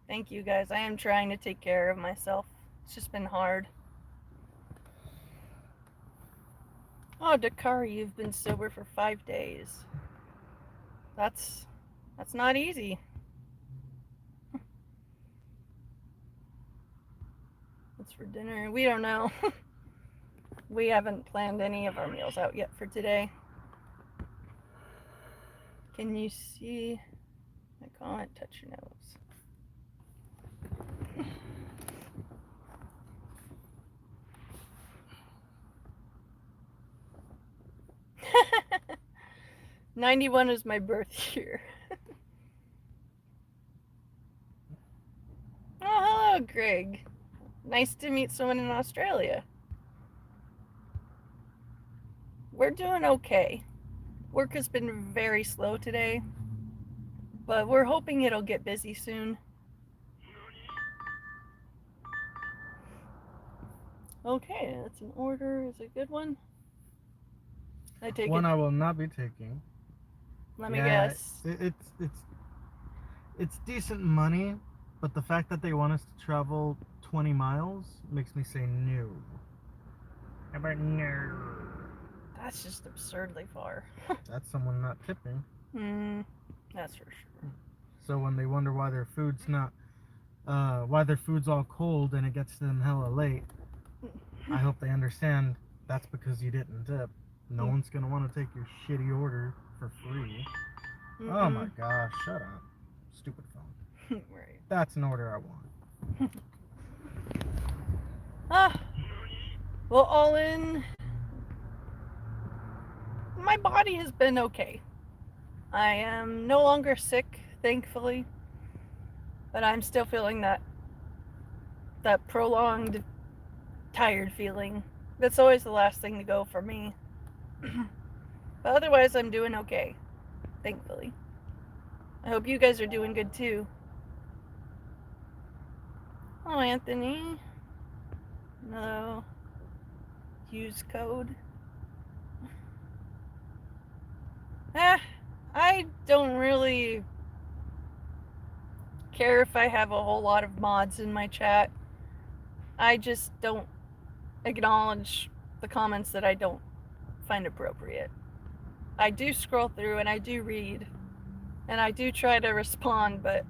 Thank you guys. I am trying to take care of myself. It's just been hard. Oh, Dakari, you've been sober for 5 days. That's not easy. What's for dinner? We don't know. We haven't planned any of our meals out yet for today. Can you see? I can't touch your nose. 91 is my birth year. Oh, hello, Greg. Nice to meet someone in Australia. We're doing okay. Work has been very slow today, but we're hoping it'll get busy soon. Okay, that's an order. Is it a good one? I take One it. I will not be taking. Let me guess. It's decent money, but the fact that they want us to travel 20 miles makes me say no. How about no? That's just absurdly far. That's someone not tipping. That's for sure. So when they wonder why their food's not, why their food's all cold and it gets to them hella late, I hope they understand that's because you didn't tip. No one's gonna want to take your shitty order for free. Oh my gosh, shut up. Stupid phone. Right. That's an order I want. Well, all in, my body has been okay. I am no longer sick, thankfully, but I'm still feeling that prolonged tired feeling. That's always the last thing to go for me. But otherwise, I'm doing okay, thankfully. I hope you guys are doing good too. Oh, Anthony. No. Use code. I don't really care if I have a whole lot of mods in my chat. I just don't acknowledge the comments that I don't find appropriate. I do scroll through and I do read and I do try to respond, but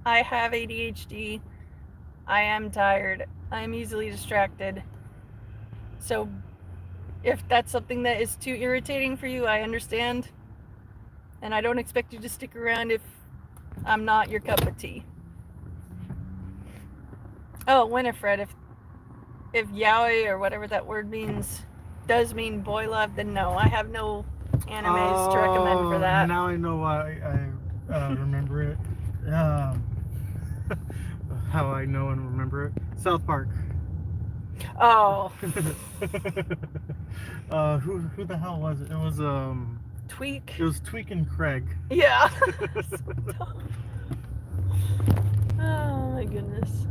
I have ADHD. I am tired. I am easily distracted. So if that's something that is too irritating for you, I understand. And I don't expect you to stick around if I'm not your cup of tea. Oh, Winifred, if yaoi or whatever that word means does mean boy love, then no, I have no animes to recommend for that. Now I know why I remember it. How I know and remember it. South Park. Oh. Who the hell was it? It was Tweak. It was Tweak and Craig. Yeah. Oh my goodness.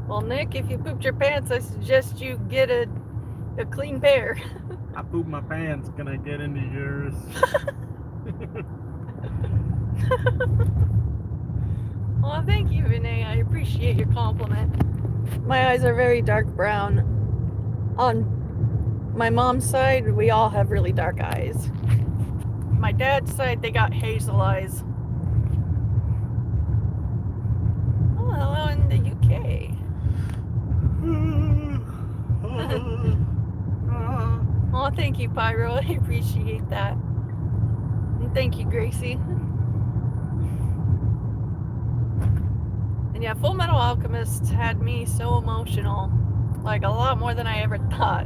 Well, Nick, if you pooped your pants, I suggest you get a clean pair. I pooped my pants. Can I get into yours? Well, thank you, Vinay. I appreciate your compliment. My eyes are very dark brown. On my mom's side, we all have really dark eyes. My dad's side, they got hazel eyes. Oh, hello in the UK. Oh, thank you, Pyro. I appreciate that. And thank you, Gracie. And yeah, Full Metal Alchemist had me so emotional. Like, a lot more than I ever thought.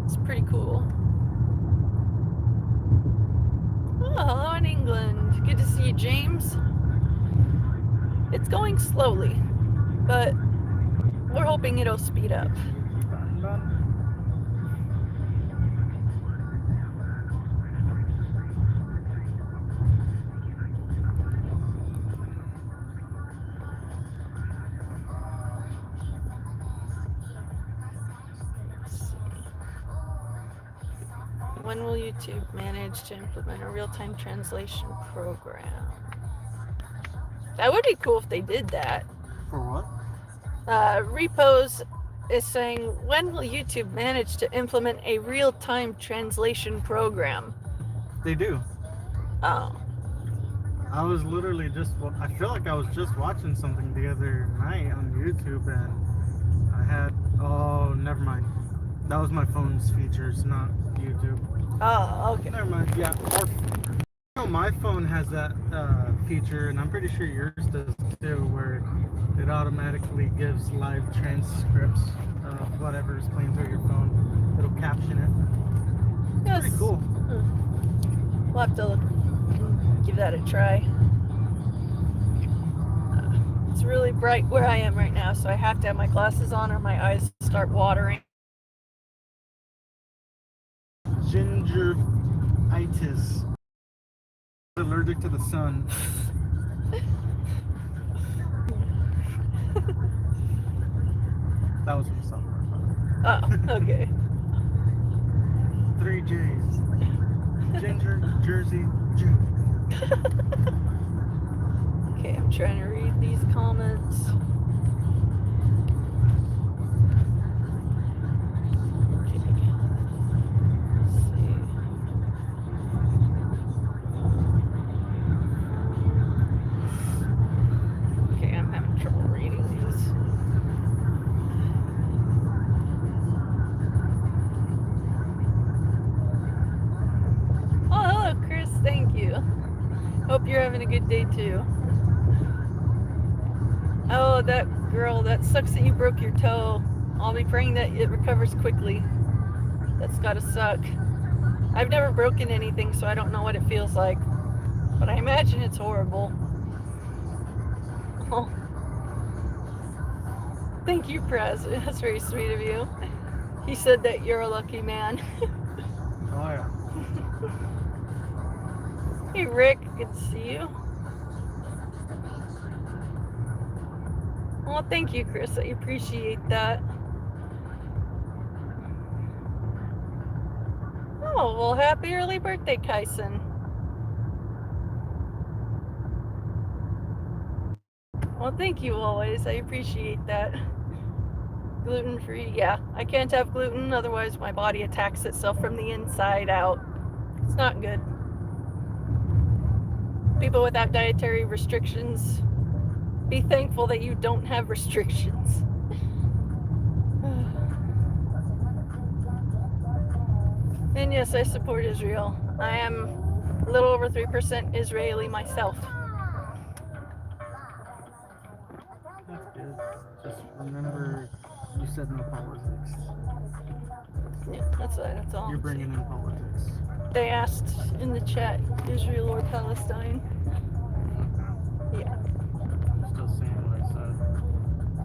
It's pretty cool. Oh, hello in England. Good to see you, James. It's going slowly, but we're hoping it'll speed up. When will YouTube manage to implement a real-time translation program? That would be cool if they did that. For what? Repos is saying, when will YouTube manage to implement a real-time translation program? They do. Oh. I was literally I feel like I was just watching something the other night on YouTube, and I had, oh, never mind. That was my phone's features, not YouTube. Oh, okay. Never mind, yeah. My phone has that feature, and I'm pretty sure yours does too, where it automatically gives live transcripts of whatever is playing through your phone. It'll caption it. Yes. Pretty cool. We'll have to give that a try. It's really bright where I am right now, so I have to have my glasses on or my eyes start watering. Gingeritis. Allergic to the sun. That was from somewhere. Oh, okay. 3 J's. Ginger, Jersey, Jew. Okay, I'm trying to read these comments. Okay. Let's see. Okay, I'm having trouble reading these. Oh, hello, Chris. Thank you. Hope you're having a good day, too. Oh, that girl, that sucks that you broke your toe. I'll be praying that it recovers quickly. That's gotta suck. I've never broken anything, so I don't know what it feels like. But I imagine it's horrible. Oh. Thank you, Prez. That's very sweet of you. He said that you're a lucky man. Oh, yeah. Hey, Rick. Good to see you. Well, thank you, Chris. I appreciate that. Oh, well, happy early birthday, Kyson. Well, thank you always. I appreciate that. Gluten-free, yeah. I can't have gluten, otherwise my body attacks itself from the inside out. It's not good. People without dietary restrictions, be thankful that you don't have restrictions. And yes, I support Israel. I am a little over 3% Israeli myself. That's good. Just remember, you said no politics. Yeah, that's all. You're bringing in politics. They asked in the chat, Israel or Palestine. Yeah. I'm still saying what I said.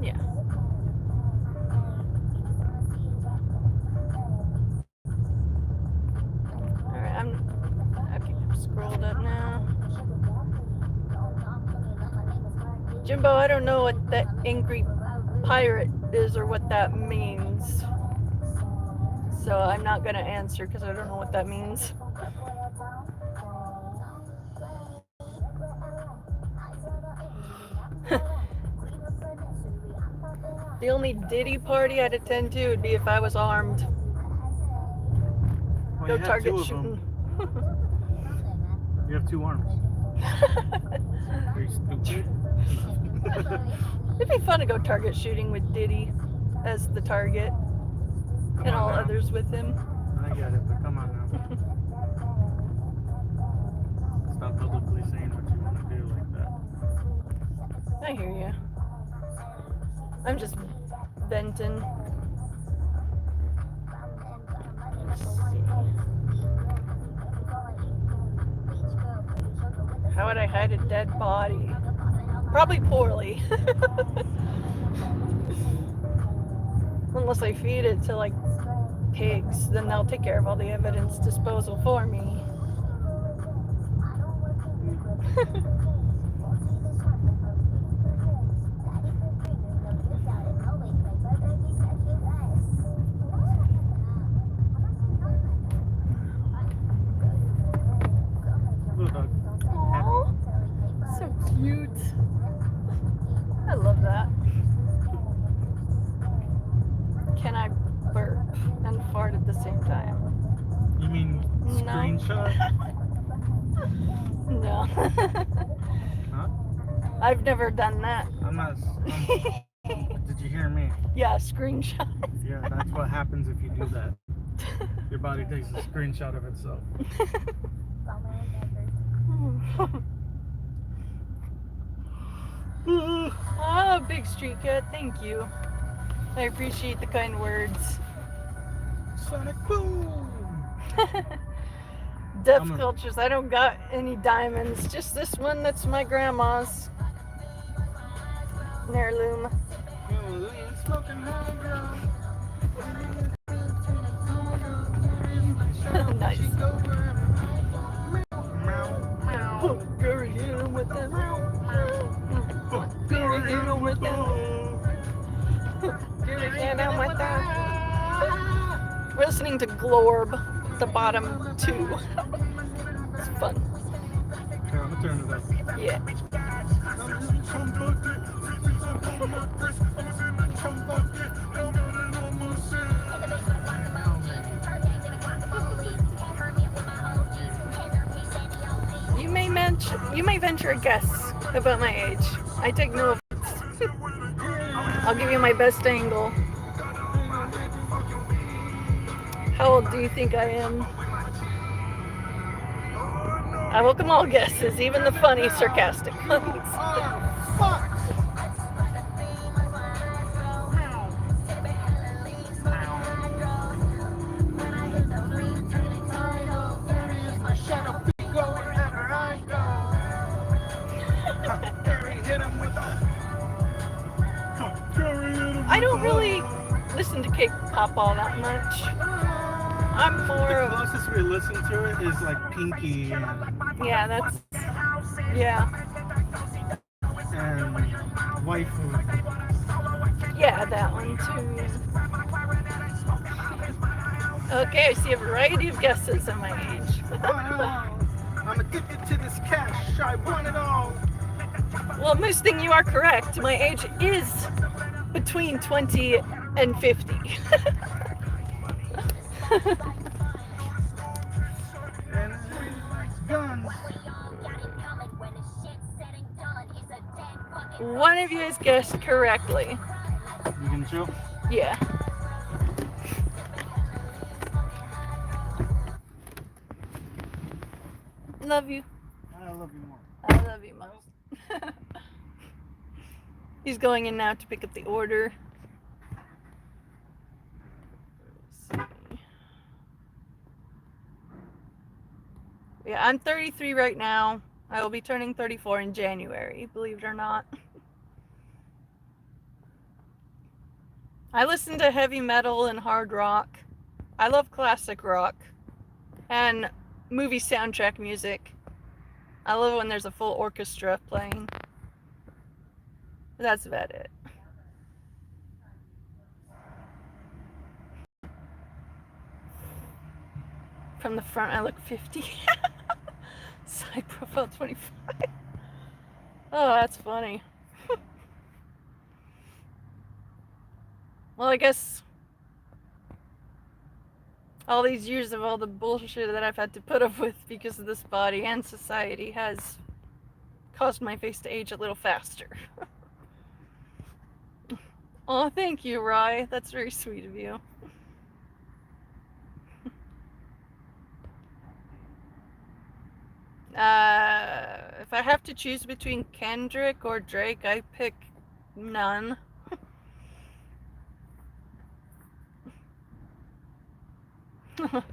Yeah. Alright, I'm scrolled up now. Jimbo, I don't know what that angry pirate is or what that means. So I'm not going to answer because I don't know what that means. The only Diddy party I'd attend to would be if I was armed. Well, Go target shooting. You have 2 arms. Very stupid. It'd be fun to go target shooting with Diddy as the target. Come and on all now. others with him. I get it, but come on now. Stop publicly saying what you want to do like that. I hear you. I'm just venting. How would I hide a dead body? Probably poorly. Unless I feed it to like pigs, then they'll take care of all the evidence disposal for me. Aww, so cute. I love that. the same time. You mean No. screenshot? No. Huh? I've never done that. I'm not. Did you hear me? Yeah, screenshot. Yeah, that's what happens if you do that. Your body takes a screenshot of itself. Ah, big street cat, thank you. I appreciate the kind words. Sonic boom! Deaf cultures, I don't got any diamonds, just this one that's my grandma's. An heirloom. Nice. Gary hit him with that. Gary hit him with that. Gary hit him with that. We're listening to Glorb, the bottom two. It's fun. Here, I'm gonna turn it up. Yeah. You may venture a guess about my age. I take no offense. I'll give you my best angle. How old do you think I am? I welcome all guesses, even the funny, sarcastic ones. I don't really listen to K-pop all that much. I'm more The closest we listen to it is like Pinky and... Yeah, that's... Yeah. And Waifu. Yeah, that one too, yeah. Okay, I see a variety of guesses at my age. I'm addicted to this cash. I want it all. Well, most thing you are correct. My age is between 20 and 50. And guns. One of you has guessed correctly. You can chill? Yeah. Love you. I love you more. I love you most. He's going in now to pick up the order. Let's see. Yeah, I'm 33 right now. I will be turning 34 in January, believe it or not. I listen to heavy metal and hard rock. I love classic rock and movie soundtrack music. I love when there's a full orchestra playing. That's about it. From the front, I look 50. Side profile 25. Oh, that's funny. Well, I guess all these years of all the bullshit that I've had to put up with because of this body and society has caused my face to age a little faster. Oh, thank you, Rye. That's very sweet of you. If I have to choose between Kendrick or Drake, I pick none.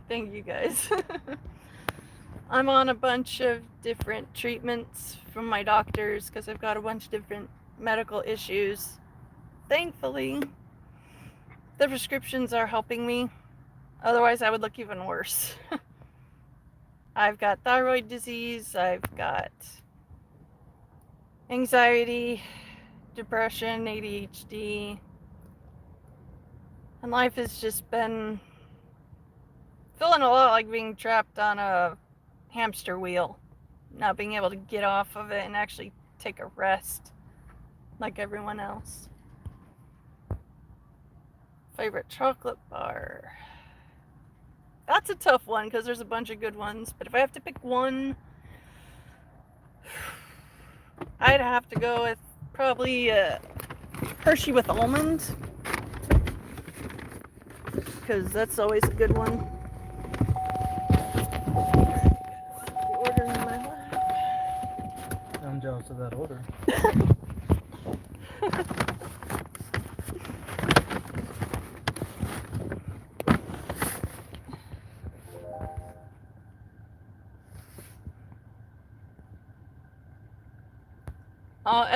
Thank you, guys. I'm on a bunch of different treatments from my doctors because I've got a bunch of different medical issues. Thankfully, the prescriptions are helping me. Otherwise, I would look even worse. I've got thyroid disease, I've got anxiety, depression, ADHD, and life has just been feeling a lot like being trapped on a hamster wheel, not being able to get off of it and actually take a rest like everyone else. Favorite chocolate bar? That's a tough one because there's a bunch of good ones. But if I have to pick one, I'd have to go with probably Hershey with almond, because that's always a good one. The order in my lap. I'm jealous of that order.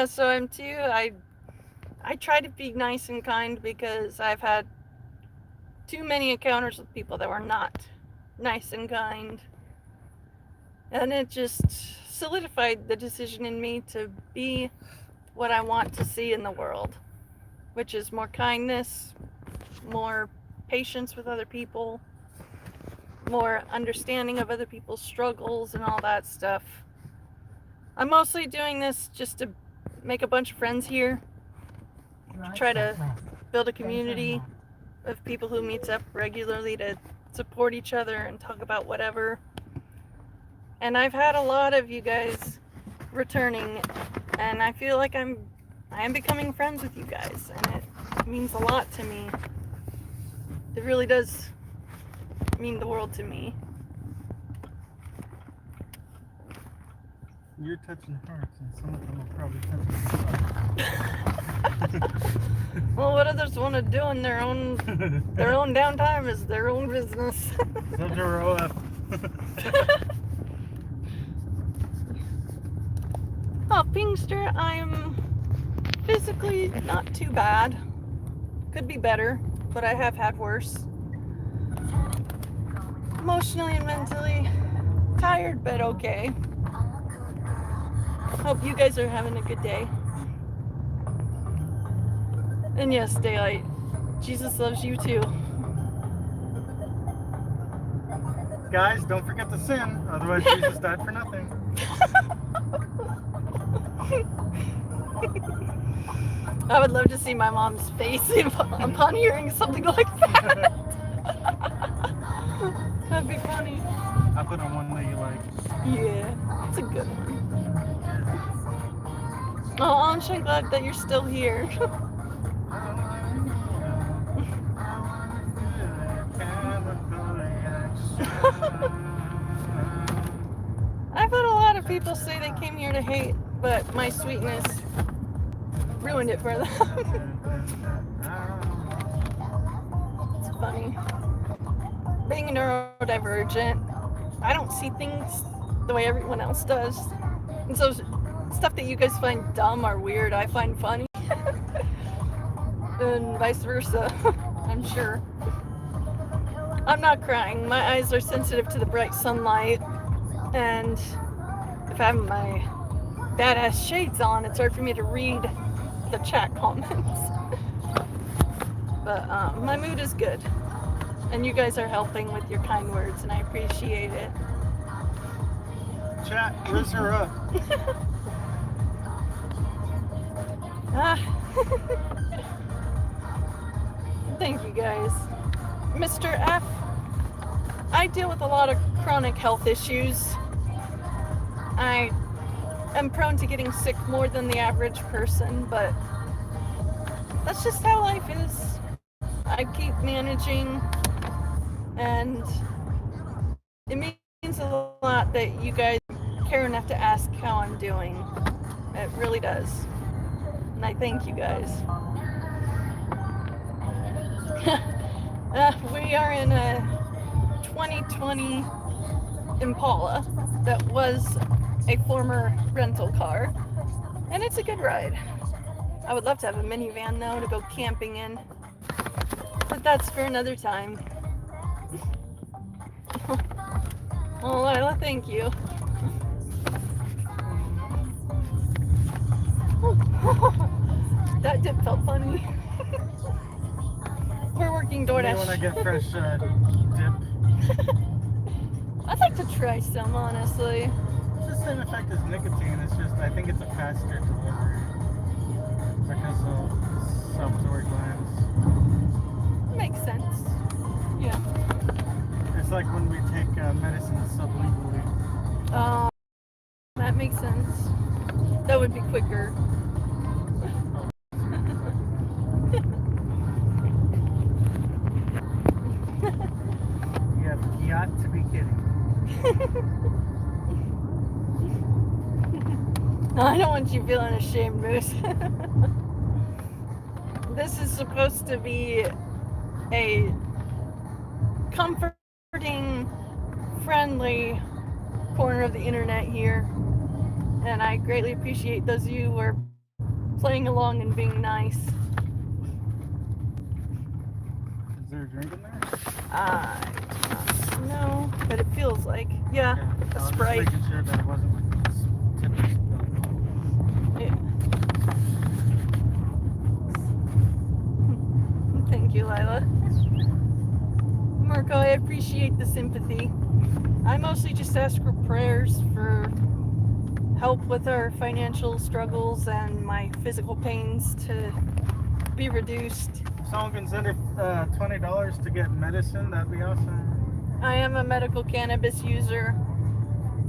SOM2, I try to be nice and kind because I've had too many encounters with people that were not nice and kind. And it just solidified the decision in me to be what I want to see in the world, which is more kindness, more patience with other people, more understanding of other people's struggles and all that stuff. I'm mostly doing this just to make a bunch of friends here, try to build a community of people who meets up regularly to support each other and talk about whatever. And I've had a lot of you guys returning, and I feel like I am becoming friends with you guys, and it means a lot to me. It really does mean the world to me. You're touching hearts, and some of them are probably touching hearts. Well, what others want to do in their own downtime is their own business. Oh, Pingster, I'm physically not too bad. Could be better, but I have had worse. Emotionally and mentally tired, but okay. Hope you guys are having a good day. And yes, Daylight, Jesus loves you too. Guys, don't forget to sin, otherwise Jesus died for nothing. I would love to see my mom's face upon hearing something like that. That'd be funny. I put on one that you like. Yeah, it's a good one. Oh, I'm so glad that you're still here. I've had a lot of people say they came here to hate, but my sweetness ruined it for them. It's funny. Being neurodivergent, I don't see things the way everyone else does. And so stuff that you guys find dumb or weird, I find funny. And vice versa, I'm sure. I'm not crying. My eyes are sensitive to the bright sunlight. And if I have my badass shades on, it's hard for me to read the chat comments. But my mood is good. And you guys are helping with your kind words, and I appreciate it. Chat, raise her up. Thank you guys. Mr. F, I deal with a lot of chronic health issues. I am prone to getting sick more than the average person, but that's just how life is. I keep managing, and it means a lot that you guys care enough to ask how I'm doing. It really does. And I thank you guys. We are in a 2020 Impala that was a former rental car, and it's a good ride. I would love to have a minivan though to go camping in, but that's for another time. Oh, Lila, thank you. That dip felt funny. We're working DoorDash. When I get fresh dip. I'd like to try some, honestly. It's the same effect as nicotine. It's just I think it's a faster delivery because of self-storage glands. Makes sense. Yeah. It's like when we take medicine sublingually. That makes sense. That would be quicker. You have got to be kidding. No, I don't want you feeling ashamed, Moose. This is supposed to be a comforting, friendly corner of the internet here, and I greatly appreciate those of you who are playing along and being nice. Is there a drink in there? No, but it feels like, yeah, Okay. a I was Sprite. just making sure that it wasn't like this typical. Yeah. Thank you, Lila. Marco, I appreciate the sympathy. I mostly just ask for prayers for help with our financial struggles and my physical pains to be reduced. If someone can send $20 to get medicine, that'd be awesome. I am a medical cannabis user,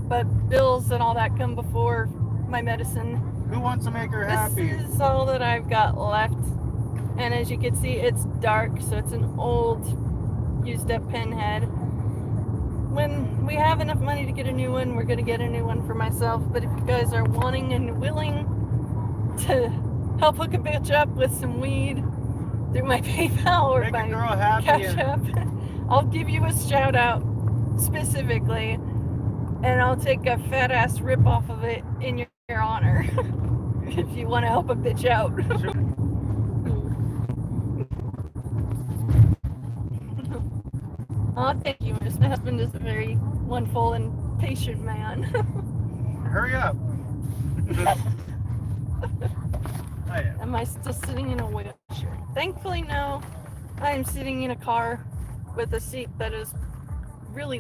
but bills and all that come before my medicine. Who wants to make her happy? This is all that I've got left. And as you can see, it's dark, so it's an old, used up pen head. When we have enough money to get a new one, we're going to get a new one for myself. But if you guys are wanting and willing to help hook a bitch up with some weed through my PayPal or Make my a girl happy Cash and- App, I'll give you a shout out specifically, and I'll take a fat ass rip off of it in your honor if you want to help a bitch out. Oh, thank you, Miss. My husband is a very wonderful and patient man. Hurry up. Oh, yeah. Am I still sitting in a wheelchair? Thankfully, no. I am sitting in a car with a seat that is really